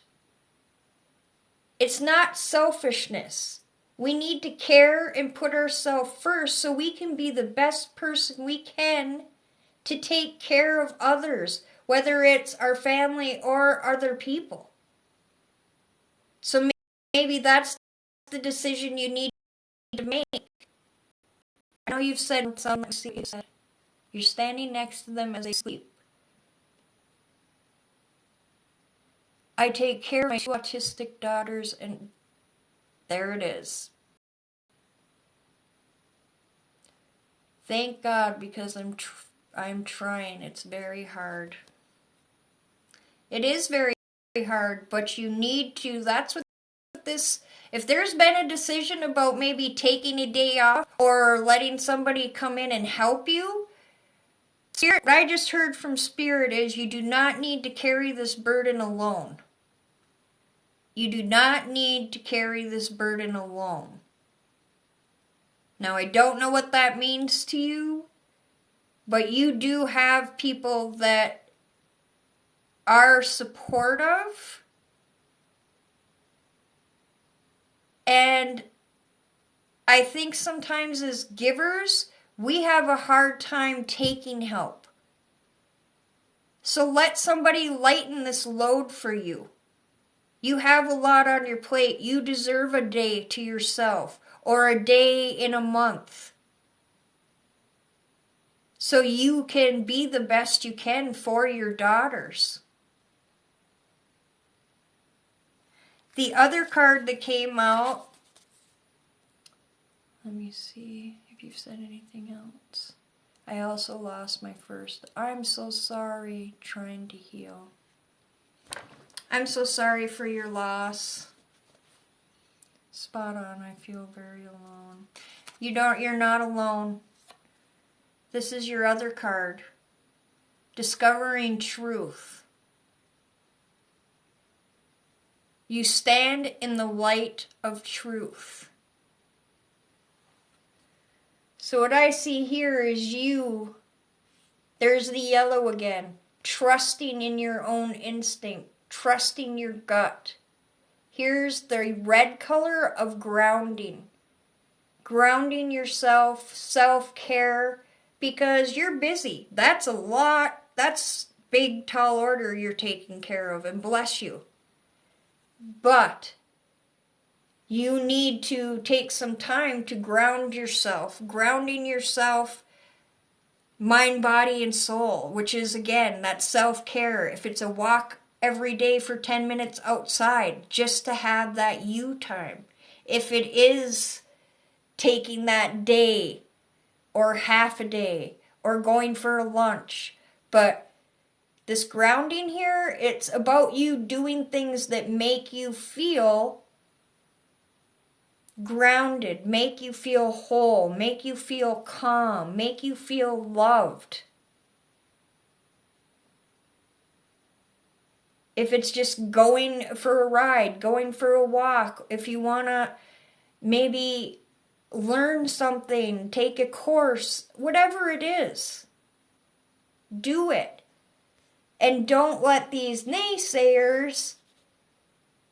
It's not selfishness. We need to care and put ourselves first so we can be the best person we can to take care of others, whether it's our family or other people. So maybe that's the decision you need to make. I know you've said something. You're standing next to them as they sleep. I take care of my 2 autistic daughters, and there it is. Thank God, because I'm trying. It's very hard. It is very hard, but you need to. That's what this. If there's been a decision about maybe taking a day off or letting somebody come in and help you, Spirit, what I just heard from Spirit is you do not need to carry this burden alone. You do not need to carry this burden alone. Now, I don't know what that means to you, but you do have people that are supportive, and I think sometimes as givers, we have a hard time taking help. So let somebody lighten this load for you. You have a lot on your plate. You deserve a day to yourself or a day in a month so you can be the best you can for your daughters. The other card that came out, let me see if you've said anything else. I also lost my first. I'm so sorry, trying to heal. I'm so sorry for your loss. Spot on. I feel very alone. You're not alone. This is your other card. Discovering truth. You stand in the light of truth. So what I see here is there's the yellow again, trusting in your own instinct, trusting your gut. Here's the red color of grounding. Grounding yourself, self-care, because you're busy. That's a lot. That's big, tall order you're taking care of, and bless you. But you need to take some time to ground yourself. Grounding yourself, mind, body, and soul, which is, again, that self-care. If it's a walk every day for 10 minutes outside, just to have that you time. If it is taking that day or half a day or going for a lunch, but this grounding here, it's about you doing things that make you feel grounded, make you feel whole, make you feel calm, make you feel loved. If it's just going for a ride, going for a walk, if you want to maybe learn something, take a course, whatever it is, do it. And don't let these naysayers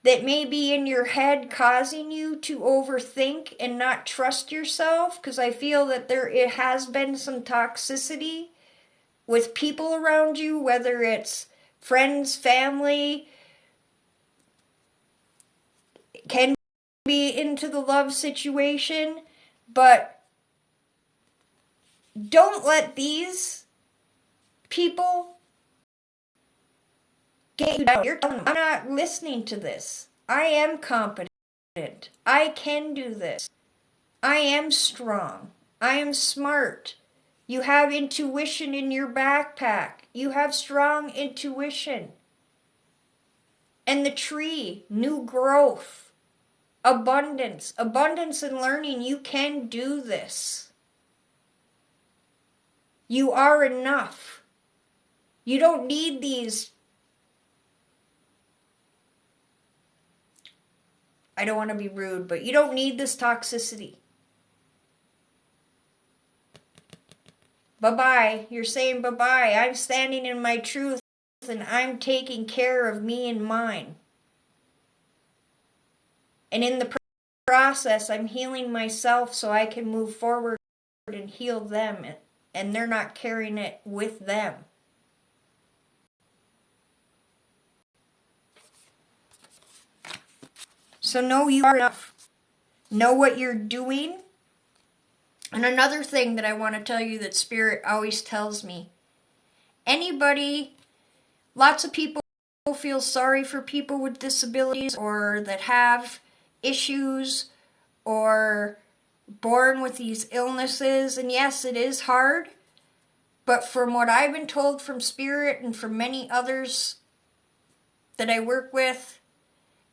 that may be in your head causing you to overthink and not trust yourself, because I feel that it has been some toxicity with people around you, whether it's friends, family, can be into the love situation, but don't let these people get you down. You're telling them, I'm not listening to this. I am competent. I can do this. I am strong. I am smart. You have intuition in your backpack. You have strong intuition. And the tree, new growth, abundance and learning. You can do this. You are enough. You don't need these, I don't want to be rude, but you don't need this toxicity. Bye-bye. You're saying bye-bye. I'm standing in my truth and I'm taking care of me and mine. And in the process, I'm healing myself so I can move forward and heal them. And they're not carrying it with them. So know you are enough. Know what you're doing. And another thing that I want to tell you that Spirit always tells me. Lots of people feel sorry for people with disabilities or that have issues or born with these illnesses. And yes, it is hard. But from what I've been told from Spirit and from many others that I work with,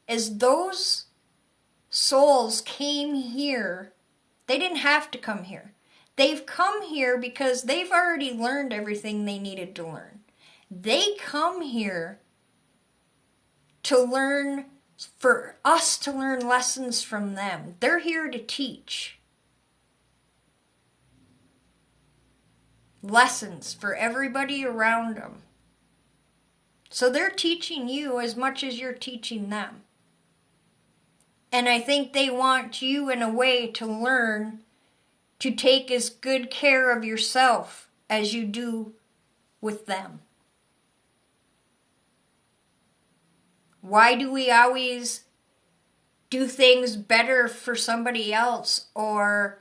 is those souls came here. They didn't have to come here. They've come here because they've already learned everything they needed to learn. They come here to learn, for us to learn lessons from them. They're here to teach. Lessons for everybody around them. So they're teaching you as much as you're teaching them. And I think they want you in a way to learn to take as good care of yourself as you do with them. Why do we always do things better for somebody else or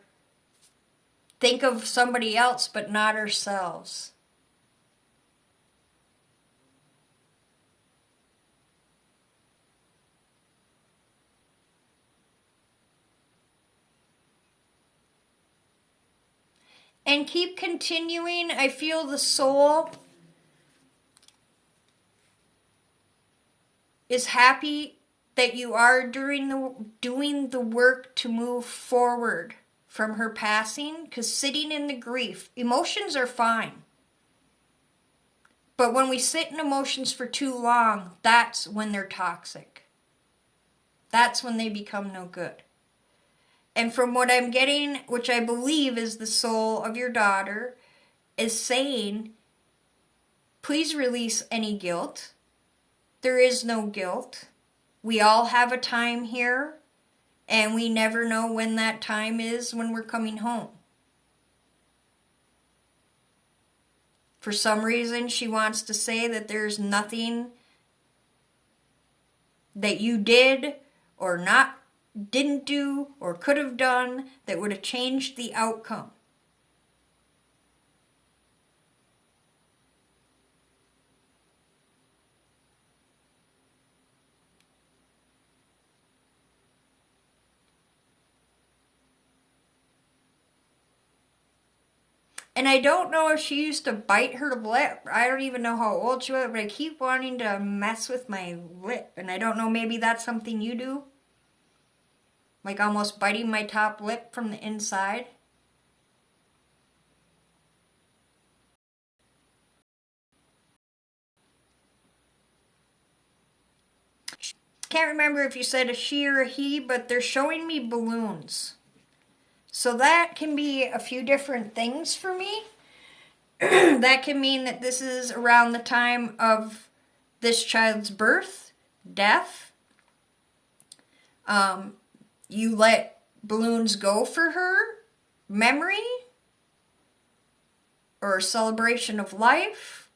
think of somebody else but not ourselves? And keep continuing. I feel the soul is happy that you are doing the work to move forward from her passing, because sitting in the grief, emotions are fine. But when we sit in emotions for too long, that's when they're toxic. That's when they become no good. And from what I'm getting, which I believe is the soul of your daughter, is saying, please release any guilt. There is no guilt. We all have a time here, and we never know when that time is when we're coming home. For some reason, she wants to say that there's nothing that you did or didn't do or could have done that would have changed the outcome. And I don't know if she used to bite her lip. I don't even know how old she was, but I keep wanting to mess with my lip. And I don't know, maybe that's something you do? Like almost biting my top lip from the inside. Can't remember if you said a she or a he, but they're showing me balloons. So that can be a few different things for me. That can mean that this is around the time of this child's birth, death. You let balloons go for her, memory, or a celebration of life.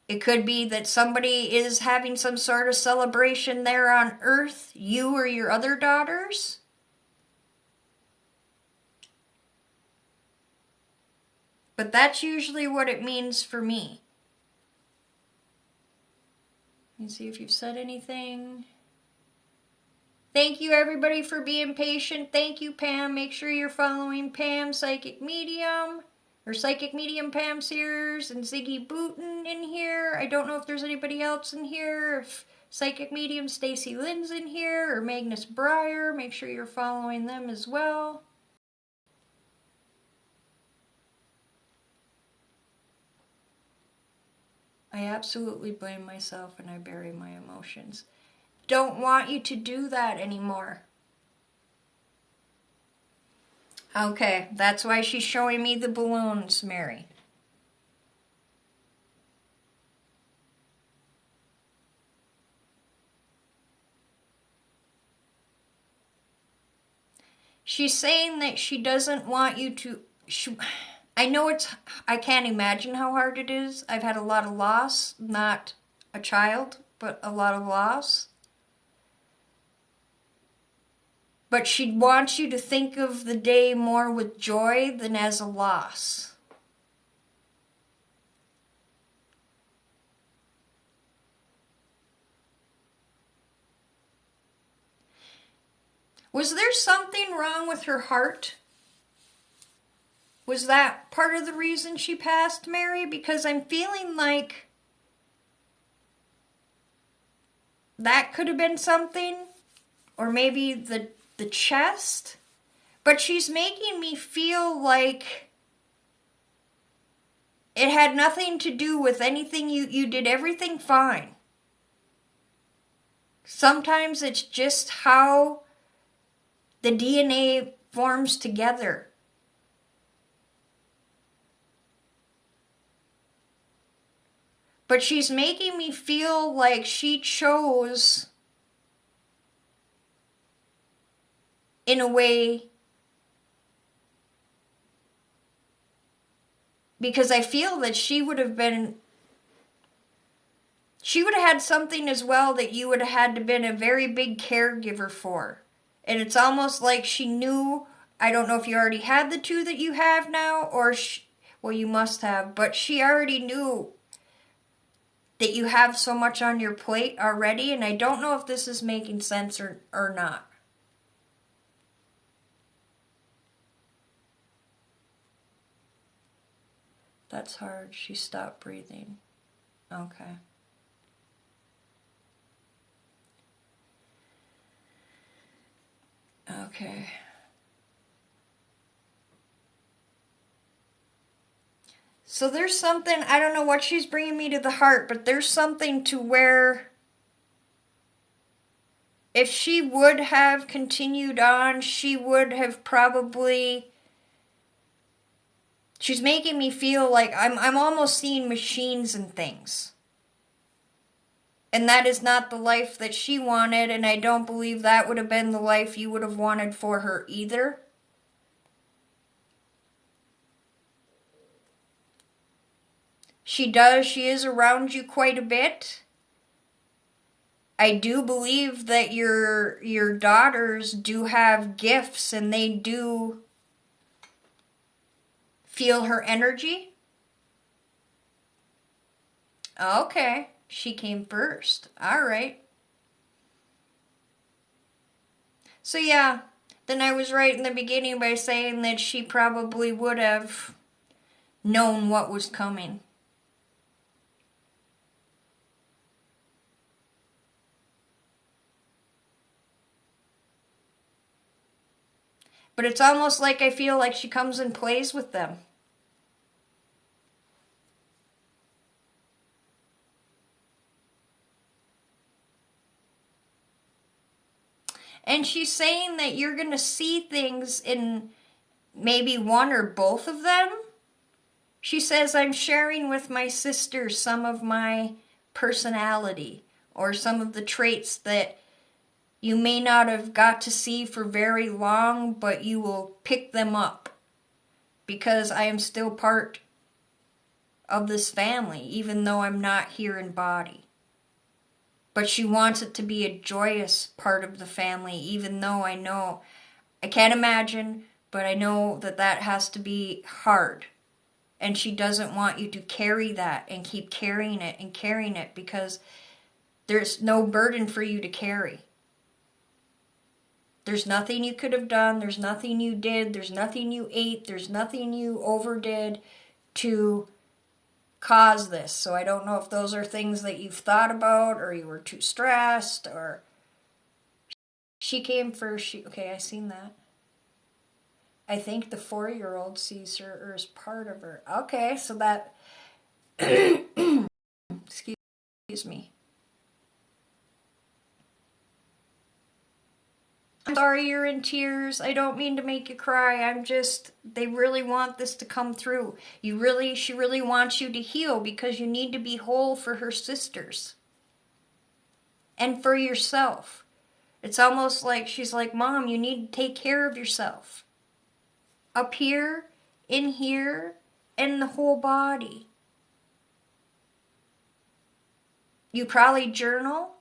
It could be that somebody is having some sort of celebration there on Earth, you or your other daughters. But that's usually what it means for me. Let me see if you've said anything. Thank you, everybody, for being patient. Thank you, Pam. Make sure you're following Pam, Psychic Medium, or Psychic Medium Pam Sears, and Ziggy Booten in here. I don't know if there's anybody else in here. If Psychic Medium Stacy Lynn's in here, or Magnus Breyer. Make sure you're following them as well. I absolutely blame myself and I bury my emotions. Don't want you to do that anymore. Okay, that's why she's showing me the balloons, Mary. She's saying that she doesn't want you to... I can't imagine how hard it is. I've had a lot of loss, not a child, but a lot of loss. But she wants you to think of the day more with joy than as a loss. Was there something wrong with her heart? Was that part of the reason she passed, Mary? Because I'm feeling like that could have been something. Or maybe the chest. But she's making me feel like it had nothing to do with anything. You did everything fine. Sometimes it's just how the DNA forms together. But she's making me feel like she chose, in a way, because I feel that she would have had something as well that you would have had to been a very big caregiver for. And it's almost like she knew, I don't know if you already had the two that you have now, or well, you must have, but she already knew that you have so much on your plate already, and I don't know if this is making sense or not. That's hard. She stopped breathing. Okay. Okay. So there's something, I don't know what she's bringing me to the heart, but there's something to where if she would have continued on, she would have probably... She's making me feel like I'm almost seeing machines and things. And that is not the life that she wanted, and I don't believe that would have been the life you would have wanted for her either. She is around you quite a bit. I do believe that your daughters do have gifts and they do feel her energy. Okay, she came first. All right. So yeah, then I was right in the beginning by saying that she probably would have known what was coming. But it's almost like I feel like she comes and plays with them. And she's saying that you're going to see things in maybe one or both of them. She says, I'm sharing with my sister some of my personality or some of the traits that you may not have got to see for very long, but you will pick them up because I am still part of this family, even though I'm not here in body. But she wants it to be a joyous part of the family, even though I can't imagine, but I know that that has to be hard. And she doesn't want you to carry that and keep carrying it because there's no burden for you to carry. There's nothing you could have done, there's nothing you did, there's nothing you ate, there's nothing you overdid to cause this. So I don't know if those are things that you've thought about or you were too stressed or she came first. Okay, I seen that. I think the 4-year-old sees her or is part of her. Okay, so that excuse me. I'm sorry you're in tears. I don't mean to make you cry. They really want this to come through. She really wants you to heal because you need to be whole for her sisters. And for yourself. It's almost like she's like, Mom, you need to take care of yourself. Up here, in here, and the whole body. You probably journal.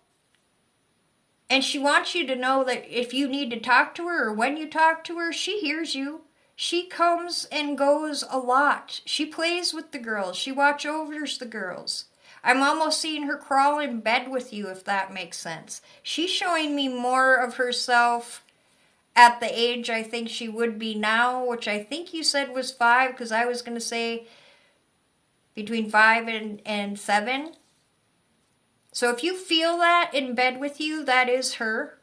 And she wants you to know that if you need to talk to her or when you talk to her, she hears you. She comes and goes a lot. She plays with the girls. She watches over the girls. I'm almost seeing her crawl in bed with you, if that makes sense. She's showing me more of herself at the age I think she would be now, which I think you said was 5, because I was going to say between 5 and 7. So if you feel that in bed with you, that is her.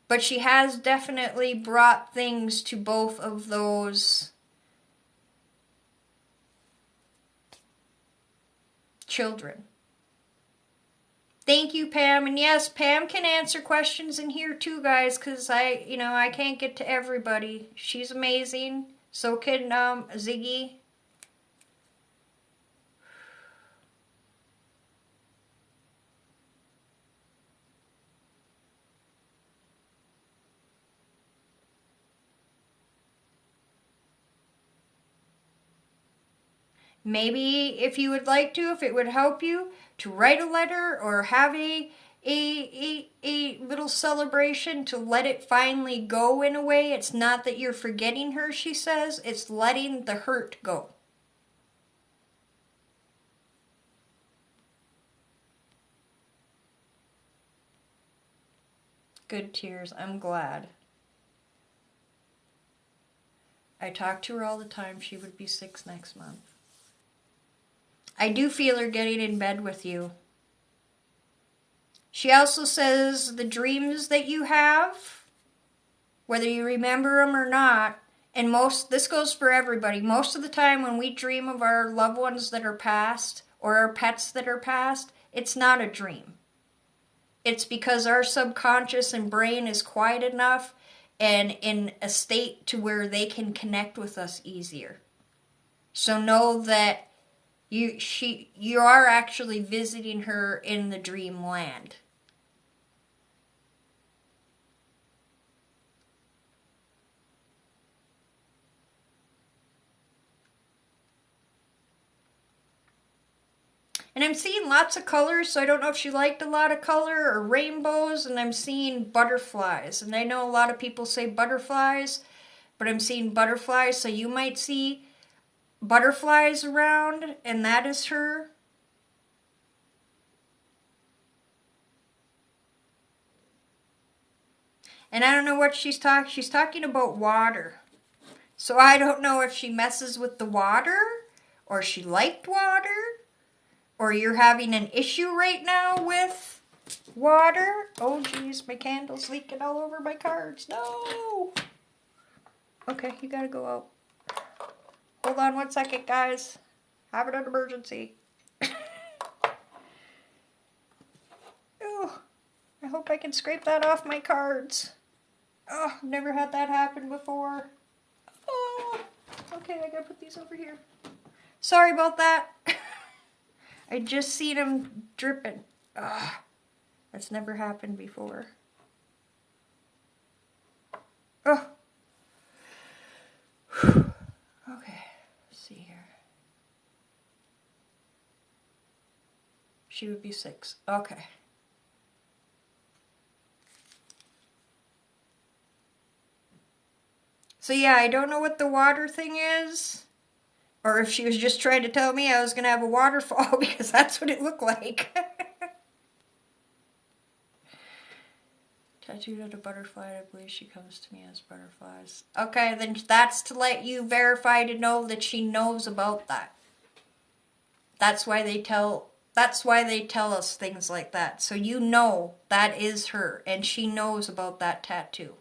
But she has definitely brought things to both of those children. Thank you, Pam. And yes, Pam can answer questions in here too, guys, because I can't get to everybody. She's amazing. So can Ziggy. Maybe if you would like to, if it would help you, to write a letter or have a little celebration to let it finally go in a way. It's not that you're forgetting her, she says. It's letting the hurt go. Good tears. I'm glad. I talk to her all the time. She would be 6 next month. I do feel her getting in bed with you. She also says the dreams that you have, whether you remember them or not, and this goes for everybody, most of the time when we dream of our loved ones that are passed or our pets that are passed, it's not a dream. It's because our subconscious and brain is quiet enough and in a state to where they can connect with us easier. So know that You are actually visiting her in the dreamland. And I'm seeing lots of colors, so I don't know if she liked a lot of color or rainbows, and I'm seeing butterflies. And I know a lot of people say butterflies, but I'm seeing butterflies, so you might see butterflies around, and that is her. And I don't know what she's talking. She's talking about water. So I don't know if she messes with the water, or she liked water, or you're having an issue right now with water. Oh geez, my candle's leaking all over my cards. No! Okay, you gotta go out. Hold on 1 second, guys. Having an emergency. Oh, I hope I can scrape that off my cards. Oh, I've never had that happen before. Oh, okay, I gotta put these over here. Sorry about that. I just seen them dripping. Ugh, that's never happened before. Oh. Okay, let's see here. She would be 6. Okay. So yeah, I don't know what the water thing is. Or if she was just trying to tell me I was going to have a waterfall, because that's what it looked like. Tattooed on a butterfly, I believe she comes to me as butterflies. Okay, then that's to let you verify to know that she knows about that. That's why they tell us things like that. So you know that is her, and she knows about that tattoo.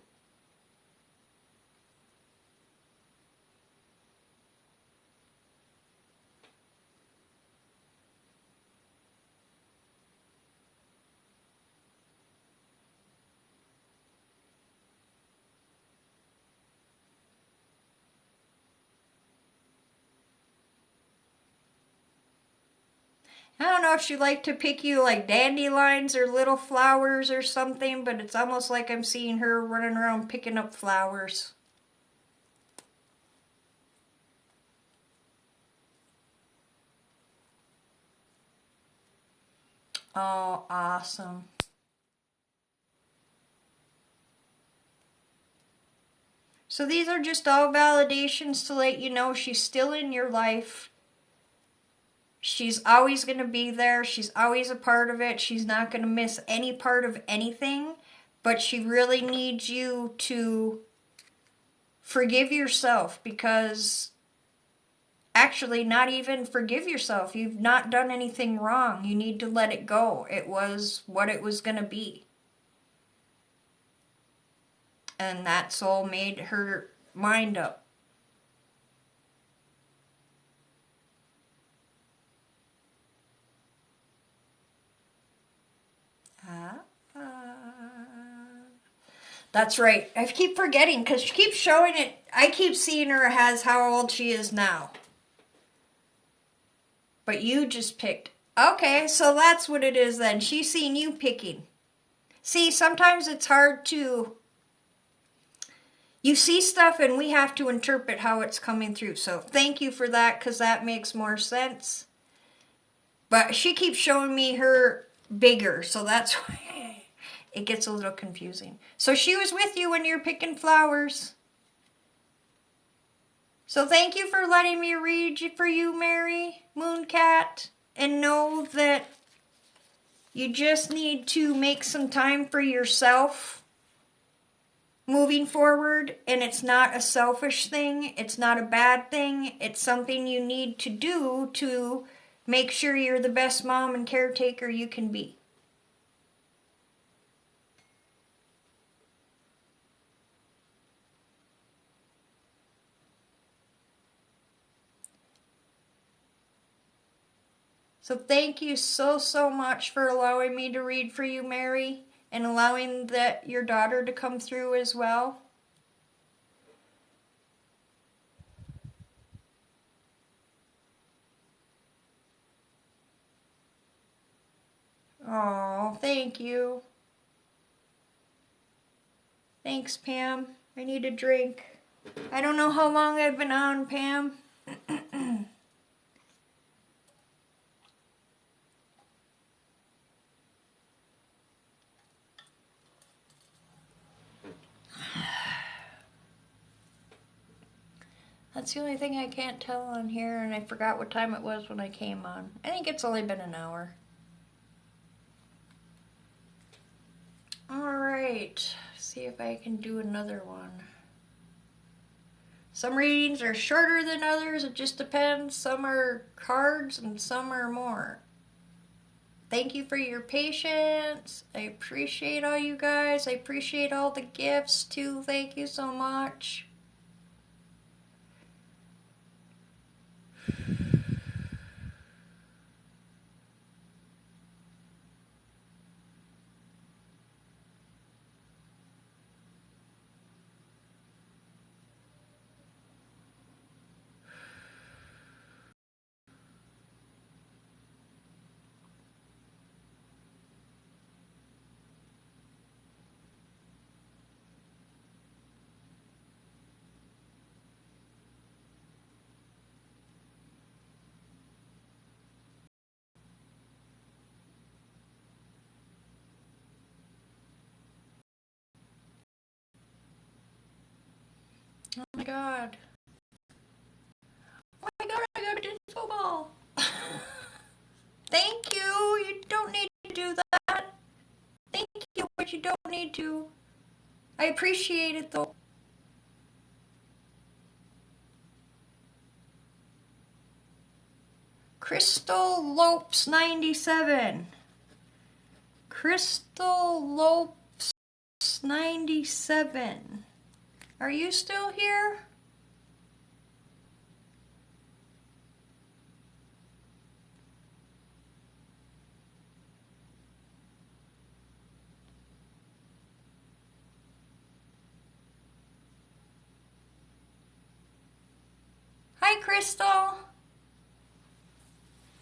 I don't know if she'd like to pick you like dandelions or little flowers or something, but it's almost like I'm seeing her running around picking up flowers. Oh, awesome. So these are just all validations to let you know she's still in your life. She's always going to be there. She's always a part of it. She's not going to miss any part of anything. But she really needs you to forgive yourself, because actually, not even forgive yourself. You've not done anything wrong. You need to let it go. It was what it was going to be. And that soul made her mind up. That's right. I keep forgetting because she keeps showing it. I keep seeing her as how old she is now. But you just picked. Okay, so that's what it is then. She's seen you picking. See, sometimes it's hard to... You see stuff and we have to interpret how it's coming through. So thank you for that, because that makes more sense. But she keeps showing me her bigger, so that's why it gets a little confusing. So she was with you when you're picking flowers. So thank you for letting me read for you, Mary Mooncat. And know that you just need to make some time for yourself moving forward. And it's not a selfish thing. It's not a bad thing. It's something you need to do to make sure you're the best mom and caretaker you can be. So thank you so much for allowing me to read for you, Mary, and allowing your daughter to come through as well. Oh, thank you. Thanks, Pam. I need a drink. I don't know how long I've been on, Pam. That's the only thing I can't tell on here, and I forgot what time it was when I came on. I think it's only been an hour. Alright, see if I can do another one. Some readings are shorter than others, it just depends. Some are cards and some are more. Thank you for your patience. I appreciate all you guys. I appreciate all the gifts too. Thank you so much. Oh my god. Oh my god, I got a disco ball. Thank you. You don't need to do that. Thank you, but you don't need to. I appreciate it though. Crystal Lopes 97. Crystal Lopes 97. Are you still here? Hi, Crystal.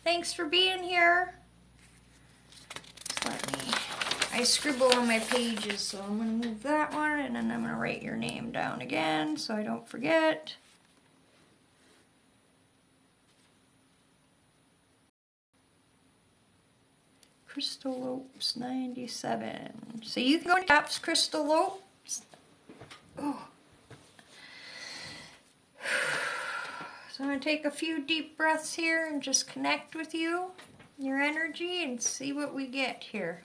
Thanks for being here. I scribble on my pages, so I'm going to move that one, and then I'm going to write your name down again so I don't forget. Crystal Lopes 97. So you can go to caps, Crystal Lopes. Oh. So I'm going to take a few deep breaths here and just connect with you, your energy, and see what we get here.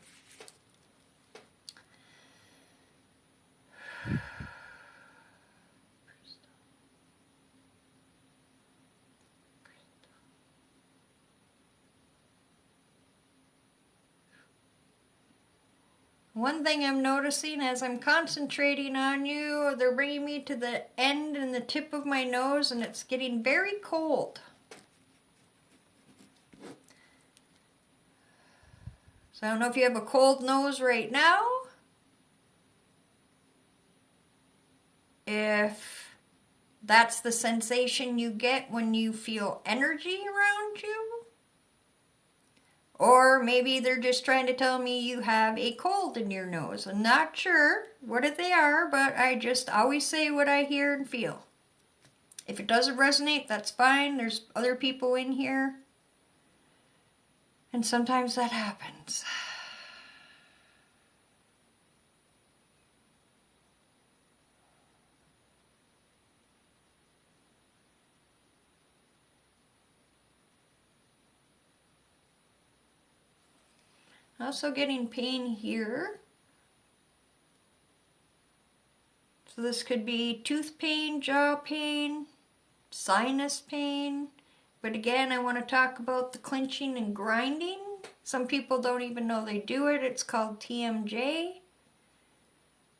One thing I'm noticing as I'm concentrating on you, they're bringing me to the end and the tip of my nose, and it's getting very cold. So I don't know if you have a cold nose right now. If that's the sensation you get when you feel energy around you. Or maybe they're just trying to tell me you have a cold in your nose. I'm not sure what they are, but I just always say what I hear and feel. If it doesn't resonate, that's fine. There's other people in here. And sometimes that happens. Also getting pain here. So this could be tooth pain, jaw pain, sinus pain. But again, I want to talk about the clenching and grinding. Some people don't even know they do it. It's called TMJ.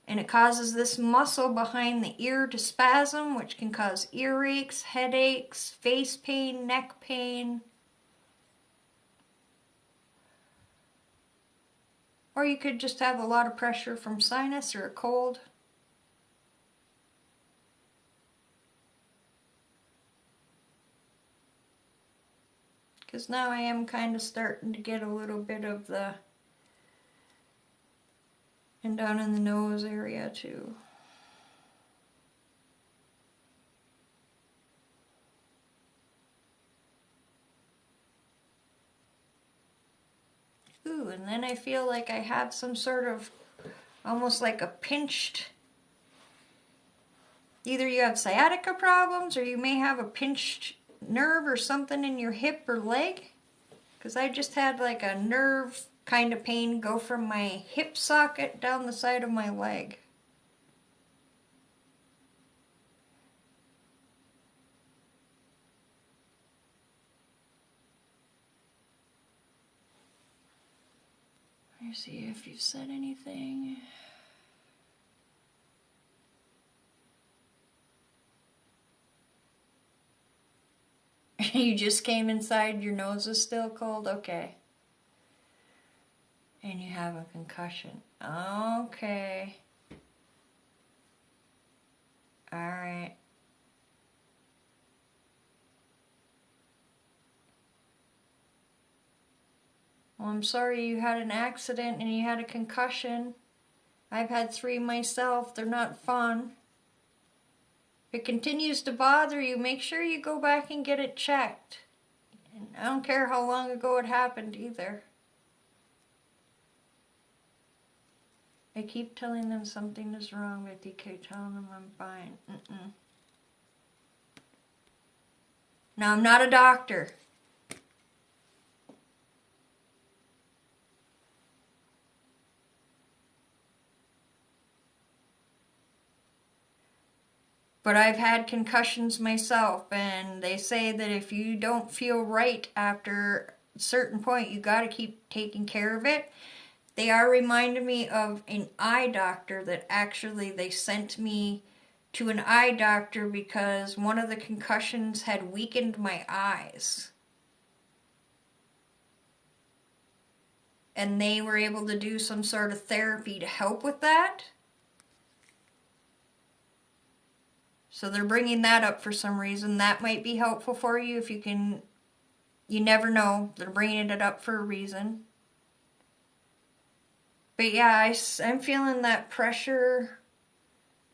And it causes this muscle behind the ear to spasm, which can cause earaches, headaches, face pain, neck pain. Or you could just have a lot of pressure from sinus or a cold. Because now I am kind of starting to get a little bit of the And down in the nose area too. Ooh, and then I feel like I had some sort of, almost like a pinched, either you have sciatica problems or you may have a pinched nerve or something in your hip or leg. Because I just had like a nerve kind of pain go from my hip socket down the side of my leg. Let me see if you said anything. You just came inside, your nose is still cold? Okay. And you have a concussion. Okay. Alright. Well, I'm sorry you had an accident and you had a concussion. I've had 3 myself. They're not fun. If it continues to bother you, make sure you go back and get it checked. And I don't care how long ago it happened either. I keep telling them something is wrong, but they keep telling them I'm fine. Now, I'm not a doctor. But I've had concussions myself, and they say that if you don't feel right after a certain point, you got to keep taking care of it. They are reminding me of an eye doctor that actually they sent me to an eye doctor because one of the concussions had weakened my eyes. And they were able to do some sort of therapy to help with that. So they're bringing that up for some reason. That might be helpful for you if you can. You never know. They're bringing it up for a reason. But yeah, I'm feeling that pressure.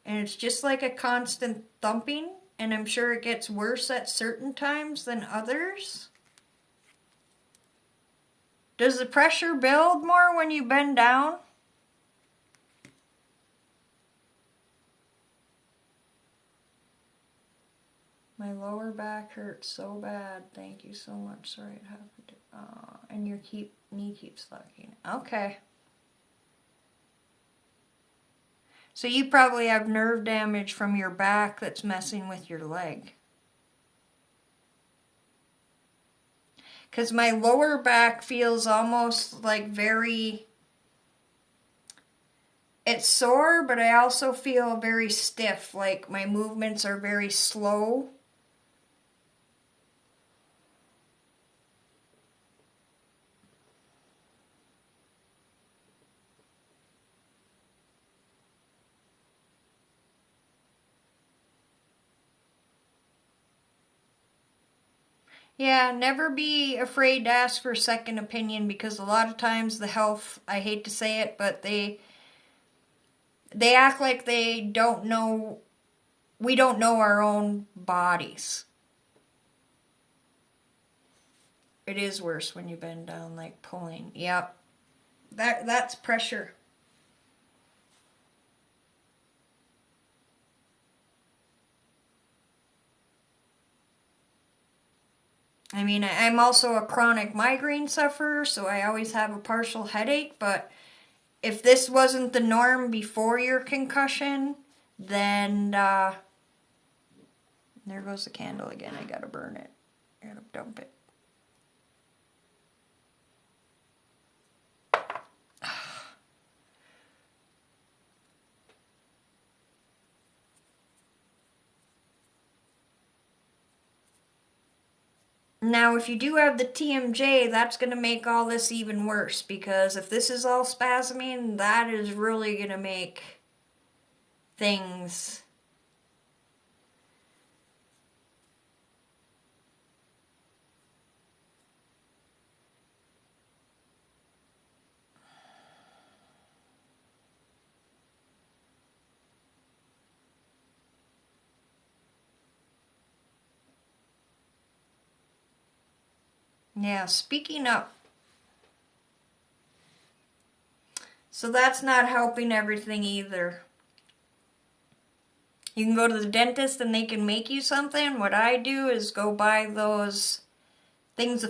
And it's just like a constant thumping. And I'm sure it gets worse at certain times than others. Does the pressure build more when you bend down? My lower back hurts so bad. Thank you so much. Sorry it happened. And your knee keeps locking. Okay. So you probably have nerve damage from your back that's messing with your leg. Because my lower back feels almost like it's sore, but I also feel very stiff. Like my movements are very slow. Yeah, never be afraid to ask for a second opinion because a lot of times the health, I hate to say it, but they act like they don't know, we don't know our own bodies. It is worse when you bend down, like pulling. Yep. That's pressure. I mean, I'm also a chronic migraine sufferer, so I always have a partial headache, but if this wasn't the norm before your concussion, then there goes the candle again. I gotta burn it. I gotta dump it. Now, if you do have the TMJ, that's going to make all this even worse, because if this is all spasming, that is really going to make things... Yeah, speaking up. So that's not helping everything either. You can go to the dentist and they can make you something. What I do is go buy those things the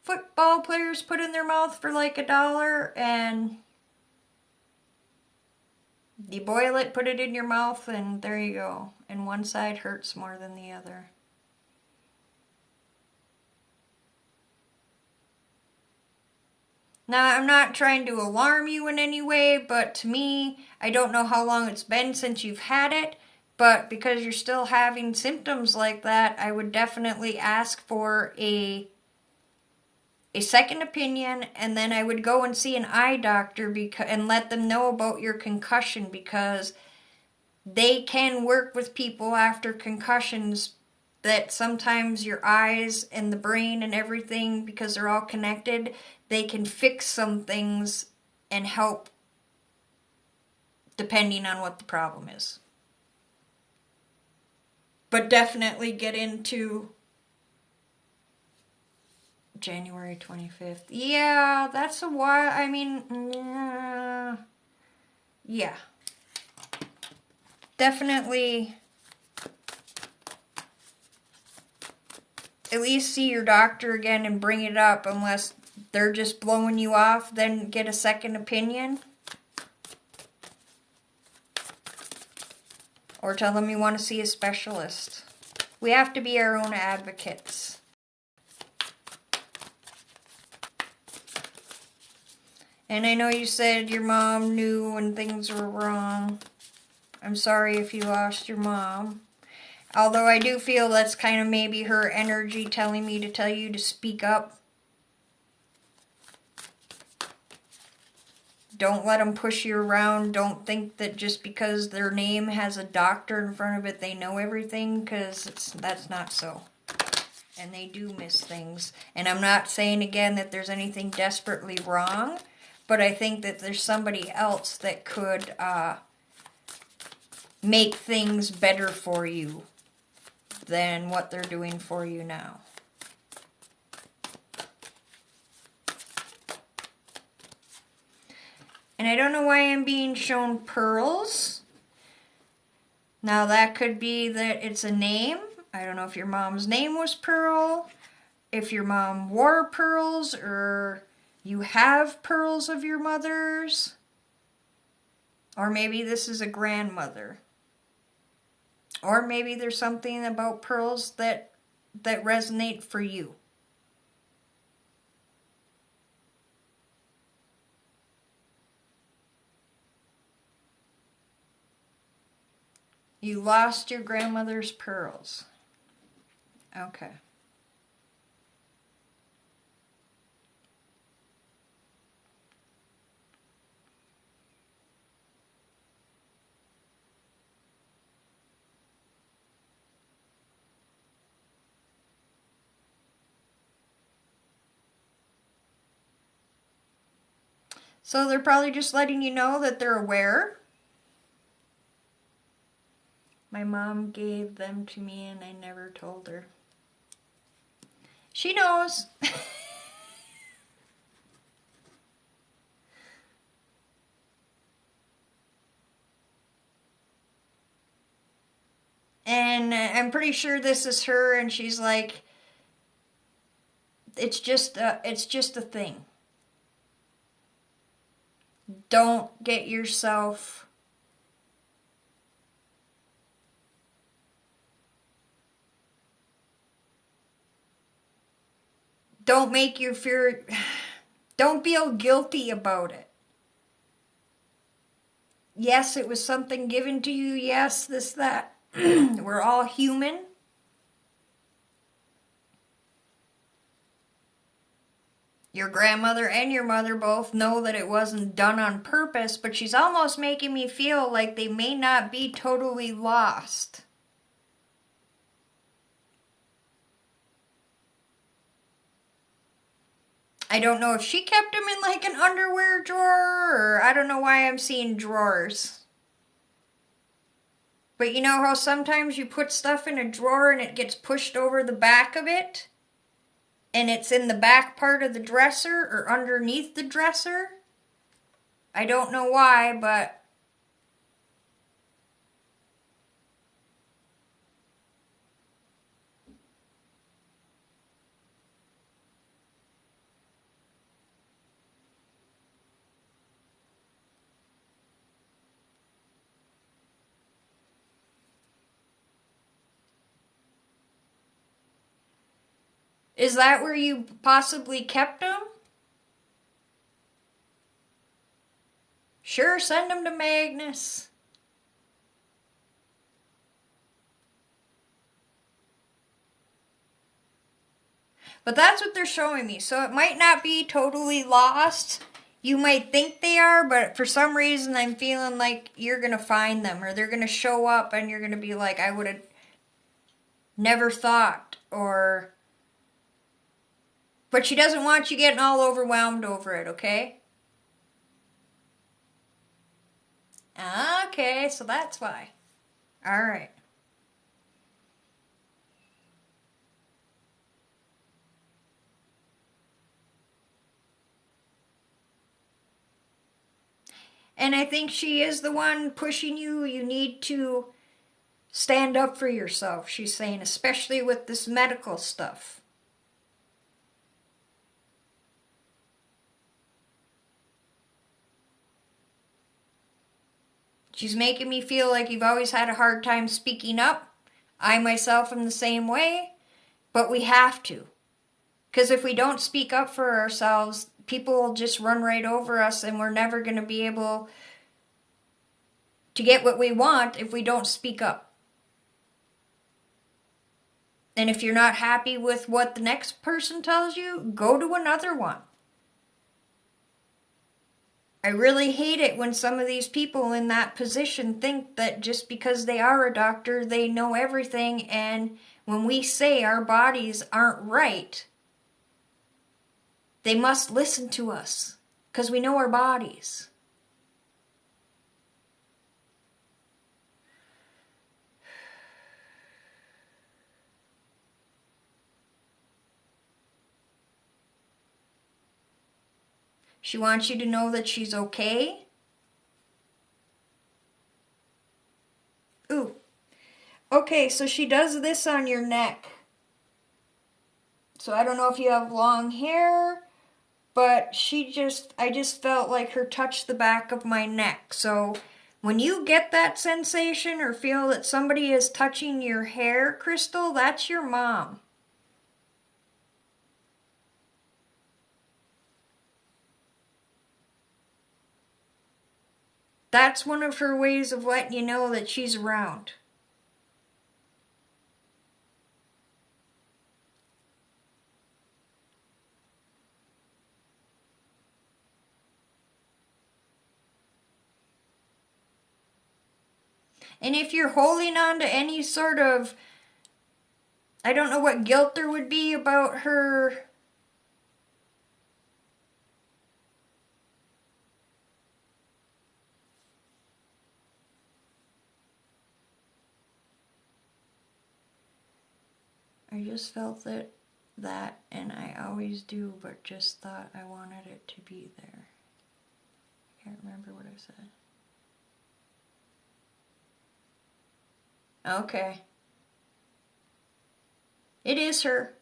football players put in their mouth for like $1, and you boil it, put it in your mouth, and there you go. And one side hurts more than the other. Now, I'm not trying to alarm you in any way, but to me, I don't know how long it's been since you've had it, but because you're still having symptoms like that, I would definitely ask for a second opinion, and then I would go and see an eye doctor and let them know about your concussion, because they can work with people after concussions, that sometimes your eyes and the brain and everything, because they're all connected, they can fix some things and help depending on what the problem is. But definitely get into January 25th. Yeah, that's a while. I mean, yeah. Definitely at least see your doctor again and bring it up, unless they're just blowing you off. Then get a second opinion. Or tell them you want to see a specialist. We have to be our own advocates. And I know you said your mom knew when things were wrong. I'm sorry if you lost your mom. Although I do feel that's kind of maybe her energy telling me to tell you to speak up. Don't let them push you around. Don't think that just because their name has a doctor in front of it, they know everything, because that's not so. And they do miss things. And I'm not saying again that there's anything desperately wrong, but I think that there's somebody else that could make things better for you than what they're doing for you now. And I don't know why I'm being shown pearls. Now that could be that it's a name. I don't know if your mom's name was Pearl, if your mom wore pearls, or you have pearls of your mother's. Or maybe this is a grandmother. Or maybe there's something about pearls that resonate for you. You lost your grandmother's pearls. Okay. So they're probably just letting you know that they're aware. My mom gave them to me and I never told her. She knows. And I'm pretty sure this is her, and she's like, it's just a thing. Don't get yourself don't make your fear, don't feel guilty about it. Yes, it was something given to you. Yes, this, that. We're all human. Your grandmother and your mother both know that it wasn't done on purpose, but she's almost making me feel like they may not be totally lost. I don't know if she kept them in like an underwear drawer, or I don't know why I'm seeing drawers. But you know how sometimes you put stuff in a drawer and it gets pushed over the back of it? and it's in the back part of the dresser or underneath the dresser. I don't know why, but is that where you possibly kept them? Sure, send them to Magnus. But that's what they're showing me. So it might not be totally lost. You might think they are, but for some reason I'm feeling like you're going to find them or they're going to show up and you're going to be like, I would have never thought. But she doesn't want you getting all overwhelmed over it, okay? Okay, so that's why. All right. And I think she is the one pushing you. You need to stand up for yourself, she's saying, especially with this medical stuff. She's making me feel like you've always had a hard time speaking up. I myself am the same way, but we have to. Because if we don't speak up for ourselves, people will just run right over us and we're never going to be able to get what we want if we don't speak up. And if you're not happy with what the next person tells you, go to another one. I really hate it when some of these people in that position think that just because they are a doctor, they know everything, and when we say our bodies aren't right, they must listen to us because we know our bodies. She wants you to know that she's okay. Ooh. Okay, so she does this on your neck. So I don't know if you have long hair, but I just felt like her touch the back of my neck. So when you get that sensation or feel that somebody is touching your hair, Crystal, that's your mom. That's one of her ways of letting you know that she's around. And if you're holding on to any sort of, I don't know what guilt there would be about her I just felt that, and I always do, but just thought I wanted it to be there. I can't remember what I said. Okay. It is her.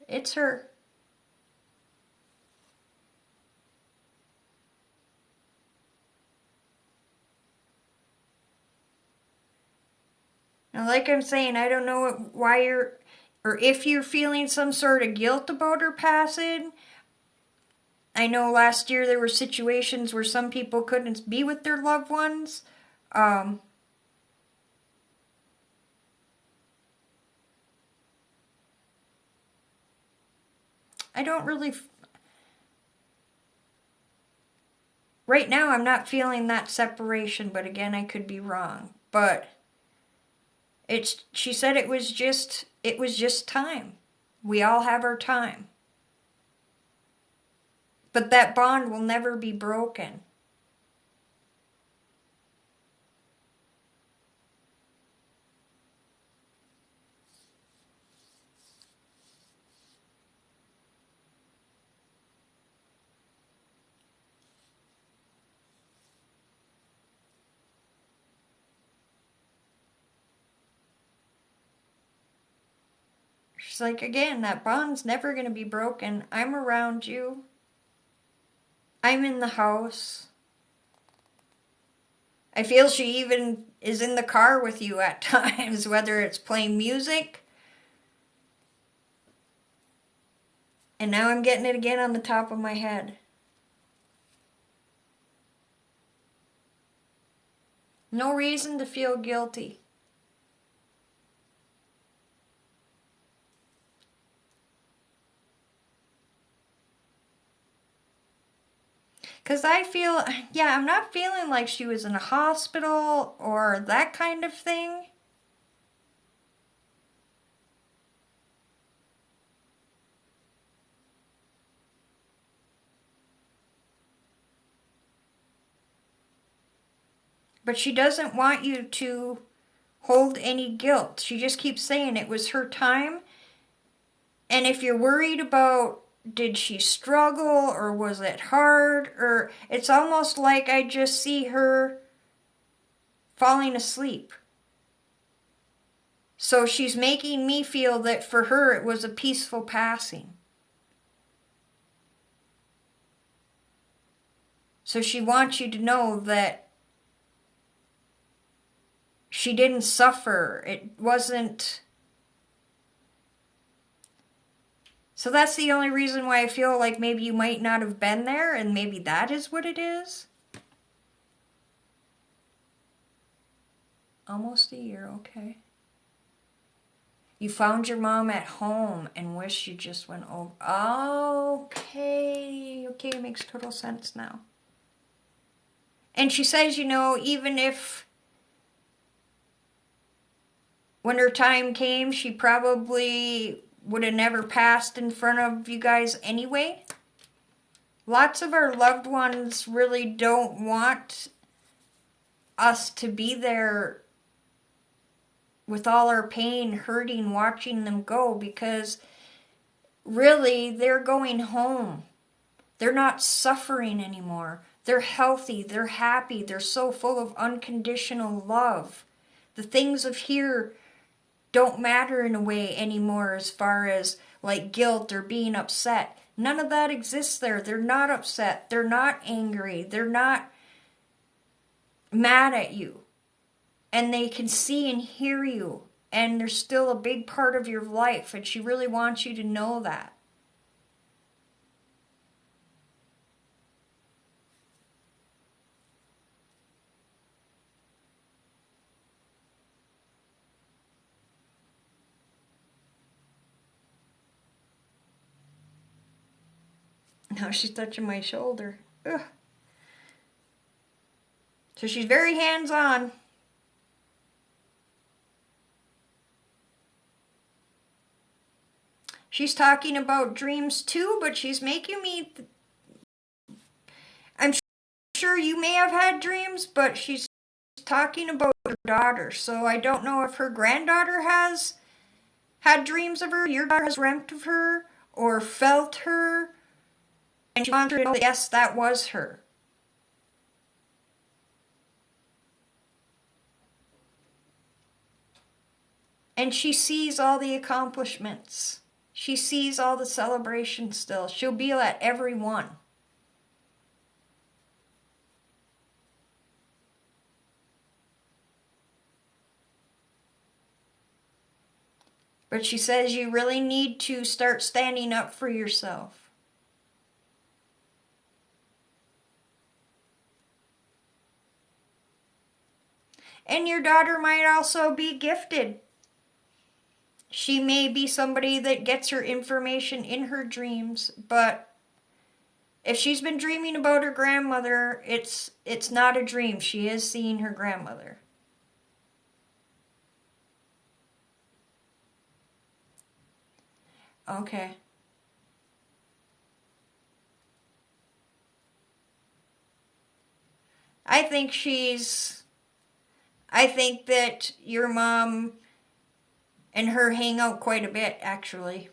It's her. Now, like I'm saying, I don't know why or if you're feeling some sort of guilt about her passing. I know last year there were situations where some people couldn't be with their loved ones. I don't really... Right now, I'm not feeling that separation, but again, I could be wrong. But she said it was just time. We all have our time. But that bond will never be broken. it's like, again, that bond's never going to be broken. I'm around you. I'm in the house. I feel she even is in the car with you at times, whether it's playing music. And now I'm getting it again on the top of my head. No reason to feel guilty. Because I feel, yeah, I'm not feeling like she was in a hospital or that kind of thing. But she doesn't want you to hold any guilt. She just keeps saying it was her time. And if you're worried about, did she struggle or was it hard, or it's almost like I just see her falling asleep. So she's making me feel that for her it was a peaceful passing. So she wants you to know that she didn't suffer. It wasn't. So that's the only reason why I feel like maybe you might not have been there, and maybe that is what it is. Almost a year, okay. You found your mom at home and wish you just went over. Okay, it makes total sense now. And she says, even if when her time came, she probably would have never passed in front of you guys anyway. Lots of our loved ones really don't want us to be there with all our pain, hurting, watching them go, because really they're going home. They're not suffering anymore. They're healthy, they're happy, they're so full of unconditional love. The things of here don't matter in a way anymore as far as like guilt or being upset. None of that exists there. They're not upset. They're not angry. They're not mad at you. And they can see and hear you. And they're still a big part of your life. And she really wants you to know that. Now she's touching my shoulder. Ugh. So she's very hands-on. She's talking about dreams too, but she's making me... I'm sure you may have had dreams, but she's talking about her daughter. So I don't know if her granddaughter has had dreams of her, your daughter has dreamt of her, or felt her, and she wants her to know that yes, that was her. And she sees all the accomplishments. She sees all the celebrations still. She'll be at every one. But she says you really need to start standing up for yourself. And your daughter might also be gifted. She may be somebody that gets her information in her dreams, but if she's been dreaming about her grandmother, it's not a dream. She is seeing her grandmother. Okay. I think that your mom and her hang out quite a bit, actually.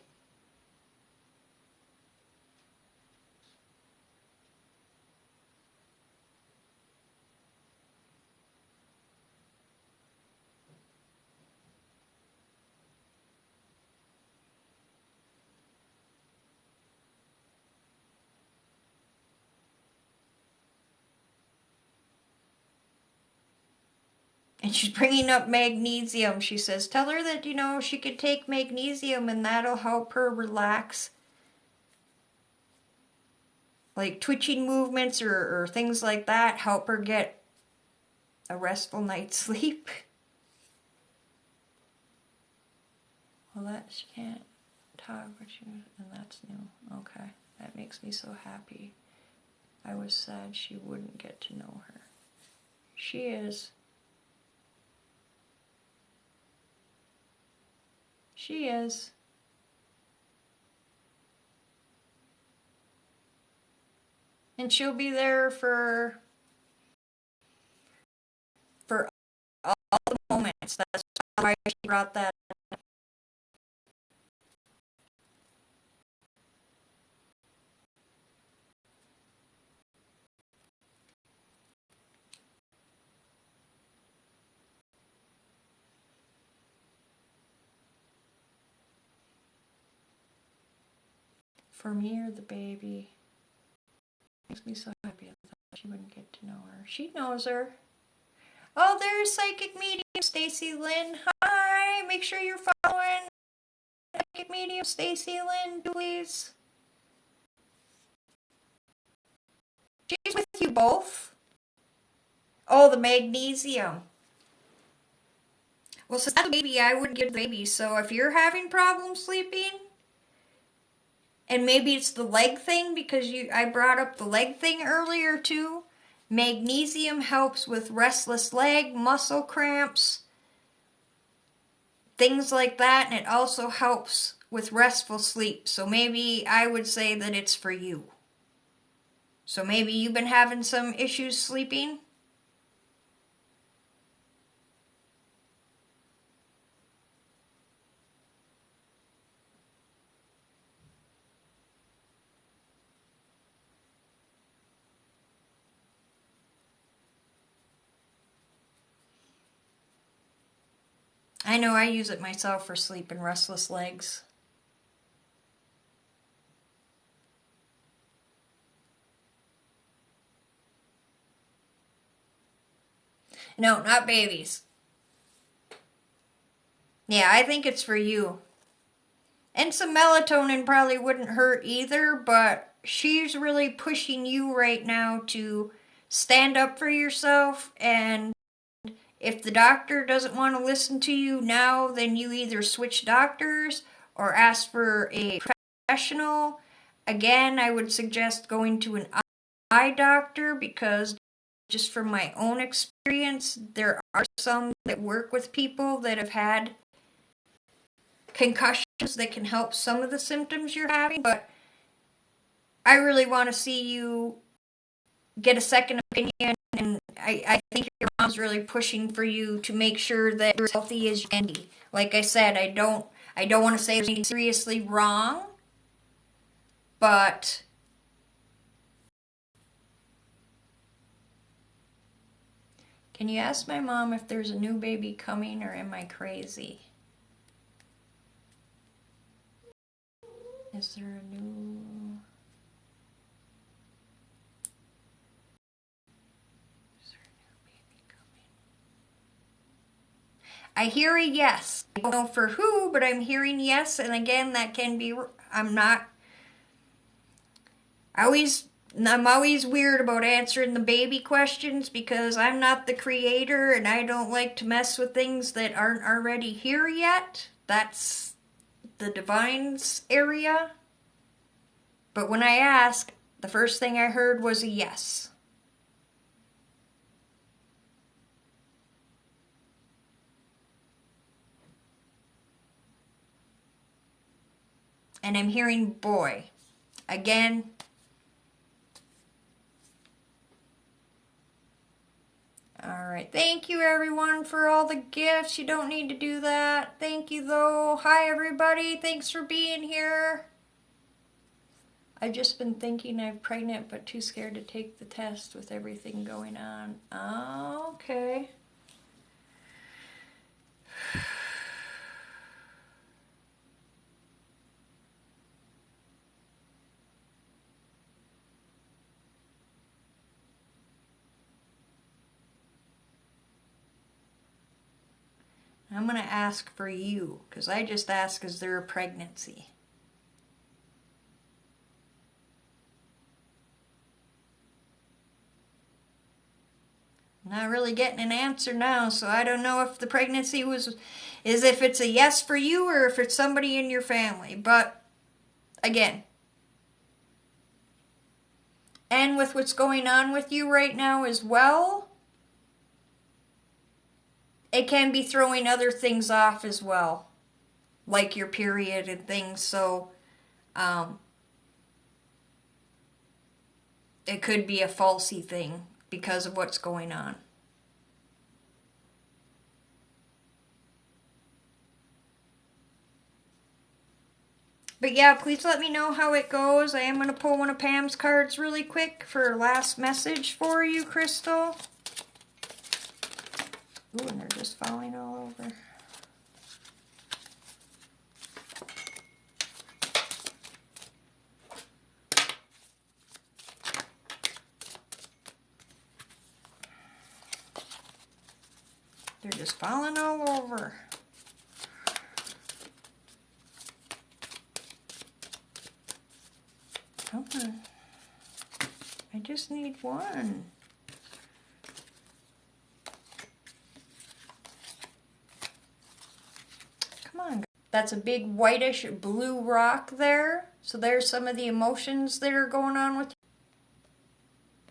And she's bringing up magnesium. She says, tell her that, she could take magnesium and that'll help her relax. Like twitching movements or things like that help her get a restful night's sleep. Well, that she can't talk, and that's new. Okay, that makes me so happy. I was sad she wouldn't get to know her. She is. She is. And she'll be there for all the moments. That's why she brought that up. For me or the baby. Makes me so happy that she wouldn't get to know her. She knows her. Oh, there's Psychic Medium Stacy Lynn. Hi, make sure you're following Psychic Medium Stacy Lynn, please. She's with you both. Oh, the magnesium. Well, since that's a baby, I wouldn't give the baby. So if you're having problems sleeping, and maybe it's the leg thing because I brought up the leg thing earlier too. Magnesium helps with restless leg, muscle cramps, things like that, and it also helps with restful sleep. So maybe I would say that it's for you. So maybe you've been having some issues sleeping. I know I use it myself for sleep and restless legs. No, not babies. Yeah, I think it's for you. And some melatonin probably wouldn't hurt either, but she's really pushing you right now to stand up for yourself. And if the doctor doesn't want to listen to you now, then you either switch doctors or ask for a professional. Again, I would suggest going to an eye doctor because just from my own experience, there are some that work with people that have had concussions that can help some of the symptoms you're having, but I really want to see you get a second opinion, and I think your mom's really pushing for you to make sure that you're as healthy as you can be. Like I said, I don't want to say there's anything seriously wrong, but can you ask my mom if there's a new baby coming, or am I crazy? Is there a new... I hear a yes. I don't know for who, but I'm hearing yes. And again, that can be, I'm always weird about answering the baby questions because I'm not the creator and I don't like to mess with things that aren't already here yet. That's the divine's area. But when I asked, the first thing I heard was a yes. And I'm hearing boy. Again, alright, thank you everyone for all the gifts. You don't need to do that. Thank you though. Hi everybody, thanks for being here. I've just been thinking I'm pregnant but too scared to take the test with everything going on. Oh, okay. I'm going to ask for you, because I just asked, is there a pregnancy? Not really getting an answer now, so I don't know if the pregnancy is if it's a yes for you or if it's somebody in your family. But again, and with what's going on with you right now as well, it can be throwing other things off as well, like your period and things. So it could be a falsy thing because of what's going on. But yeah, please let me know how it goes. I am going to pull one of Pam's cards really quick for last message for you, Crystal. Ooh, and they're just falling all over. They're just falling all over. Come on. I just need one. Come on. That's a big whitish blue rock there. So there's some of the emotions that are going on with you.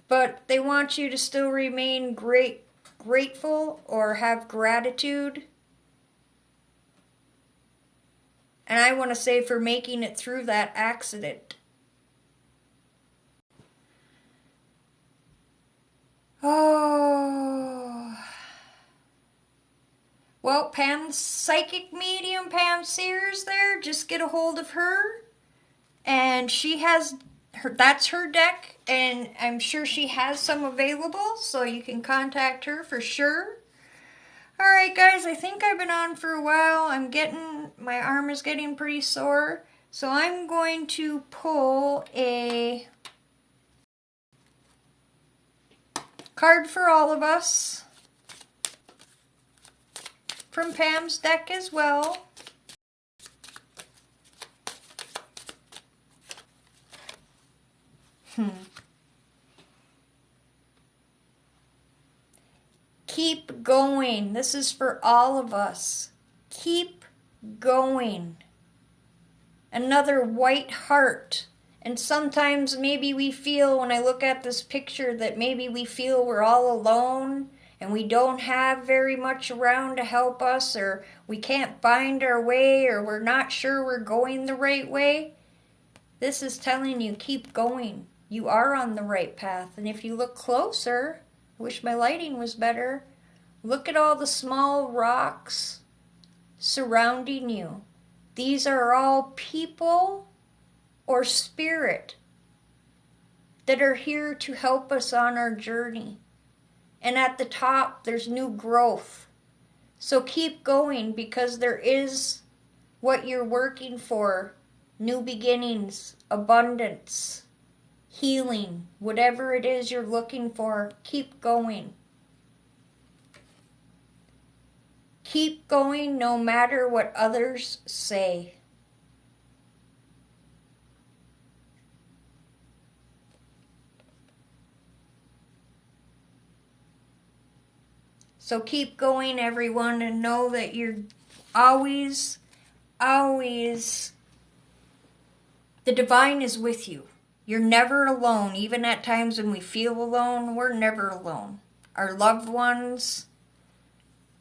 But they want you to still remain grateful or have gratitude. And I want to say for making it through that accident. Oh. Well, Pam's psychic medium, Pam Sears there, just get a hold of her. And she has that's her deck, and I'm sure she has some available, so you can contact her for sure. Alright guys, I think I've been on for a while. My arm is getting pretty sore. So I'm going to pull a card for all of us from Pam's deck as well. Keep going. This is for all of us. Keep going. Another white heart. And sometimes maybe we feel, when I look at this picture, that maybe we feel we're all alone and we don't have very much around to help us, or we can't find our way, or we're not sure we're going the right way. This is telling you, keep going. You are on the right path. And if you look closer, I wish my lighting was better. Look at all the small rocks surrounding you. These are all people or spirit that are here to help us on our journey. And at the top, there's new growth. So keep going, because there is what you're working for. New beginnings, abundance, healing, whatever it is you're looking for, keep going. Keep going no matter what others say. So keep going, everyone, and know that you're always, always, the divine is with you. You're never alone. Even at times when we feel alone, we're never alone. Our loved ones,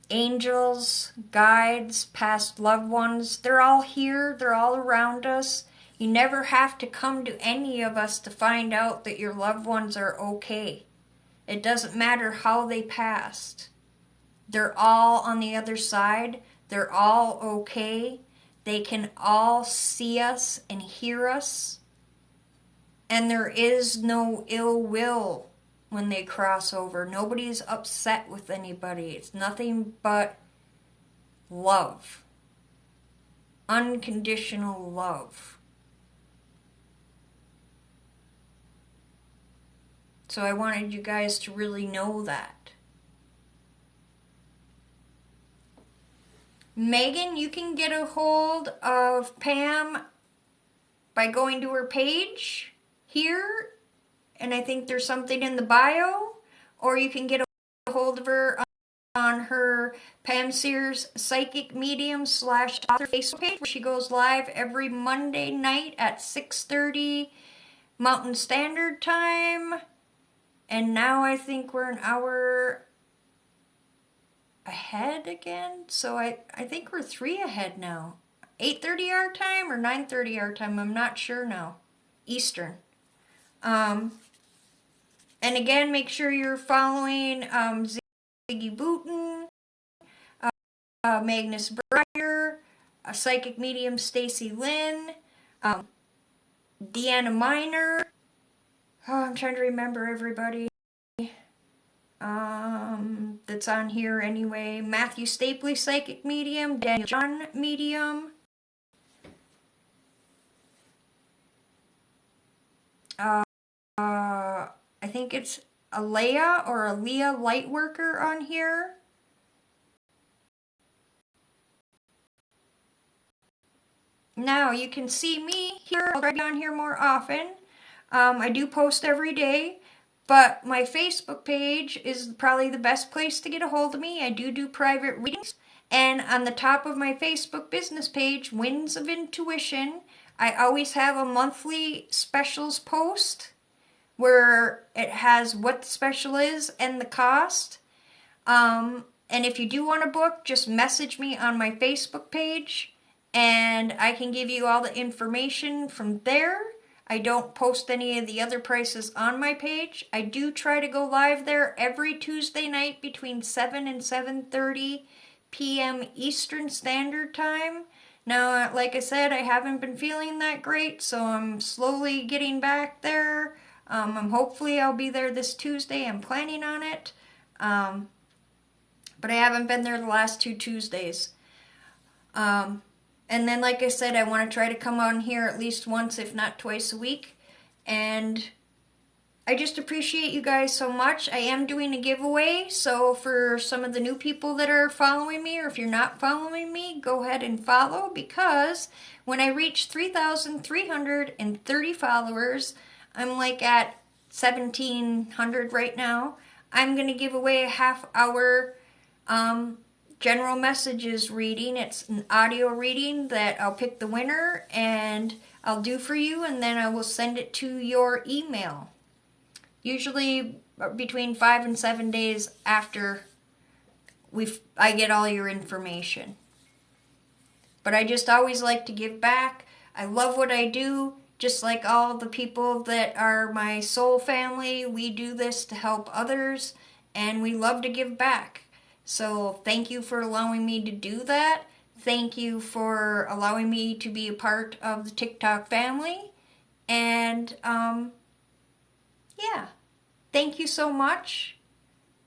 angels, guides, past loved ones, they're all here. They're all around us. You never have to come to any of us to find out that your loved ones are okay. It doesn't matter how they passed. They're all on the other side. They're all okay. They can all see us and hear us. And there is no ill will when they cross over. Nobody's upset with anybody. It's nothing but love. Unconditional love. So I wanted you guys to really know that. Megan, you can get a hold of Pam by going to her page here, and I think there's something in the bio, or you can get a hold of her on her Pam Sears Psychic Medium / author Facebook page, where she goes live every Monday night at 6:30 Mountain Standard Time. And now I think we're an hour ahead again. So I think we're 3 ahead now. 8:30 our time or 9:30 our time. I'm not sure now. Eastern. And again, make sure you're following Ziggy Booten, Magnus Breyer, Psychic Medium Stacy Lynn, Deanna Miner. Oh, I'm trying to remember everybody that's on here anyway. Matthew Stapley, Psychic Medium. Daniel John, Medium. I think it's Alea or Aaliyah Lightworker on here. Now you can see me here. I'll try to be on here more often. I do post every day, but my Facebook page is probably the best place to get a hold of me. I do private readings, and on the top of my Facebook business page, Winds of Intuition, I always have a monthly specials post where it has what the special is and the cost. And if you do want a book, just message me on my Facebook page, and I can give you all the information from there. I don't post any of the other prices on my page. I do try to go live there every Tuesday night between 7 and 7:30 p.m. Eastern Standard Time. Now, like I said, I haven't been feeling that great, so I'm slowly getting back there. Hopefully I'll be there this Tuesday. I'm planning on it. But I haven't been there the last 2 Tuesdays. And then, like I said, I want to try to come on here at least once, if not twice a week. And I just appreciate you guys so much. I am doing a giveaway, so for some of the new people that are following me, or if you're not following me, go ahead and follow, because when I reach 3,330 followers, I'm like at 1,700 right now, I'm going to give away a half-hour general messages reading. It's an audio reading that I'll pick the winner and I'll do for you, and then I will send it to your email. Usually between 5 and 7 days after I get all your information. But I just always like to give back. I love what I do, just like all the people that are my soul family. We do this to help others, and we love to give back. So thank you for allowing me to do that. Thank you for allowing me to be a part of the TikTok family. And, yeah. Thank you so much.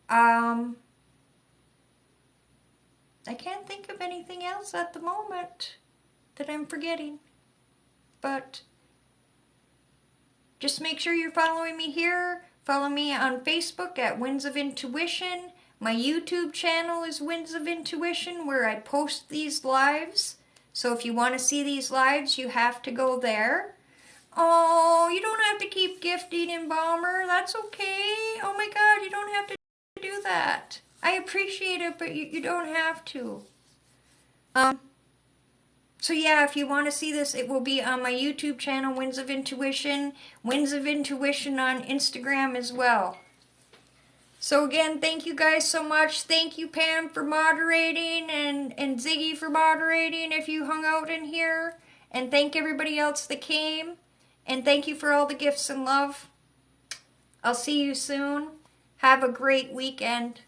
I can't think of anything else at the moment that I'm forgetting. But just make sure you're following me here. Follow me on Facebook at Winds of Intuition. My YouTube channel is Winds of Intuition, where I post these lives. So if you want to see these lives, you have to go there. Oh, you don't have to keep gifting Embalmer. That's okay. Oh my God, you don't have to do that. I appreciate it, but you don't have to. So yeah, if you want to see this, it will be on my YouTube channel, Winds of Intuition. Winds of Intuition on Instagram as well. So again, thank you guys so much. Thank you, Pam, for moderating, and Ziggy for moderating if you hung out in here. And thank everybody else that came. And thank you for all the gifts and love. I'll see you soon. Have a great weekend.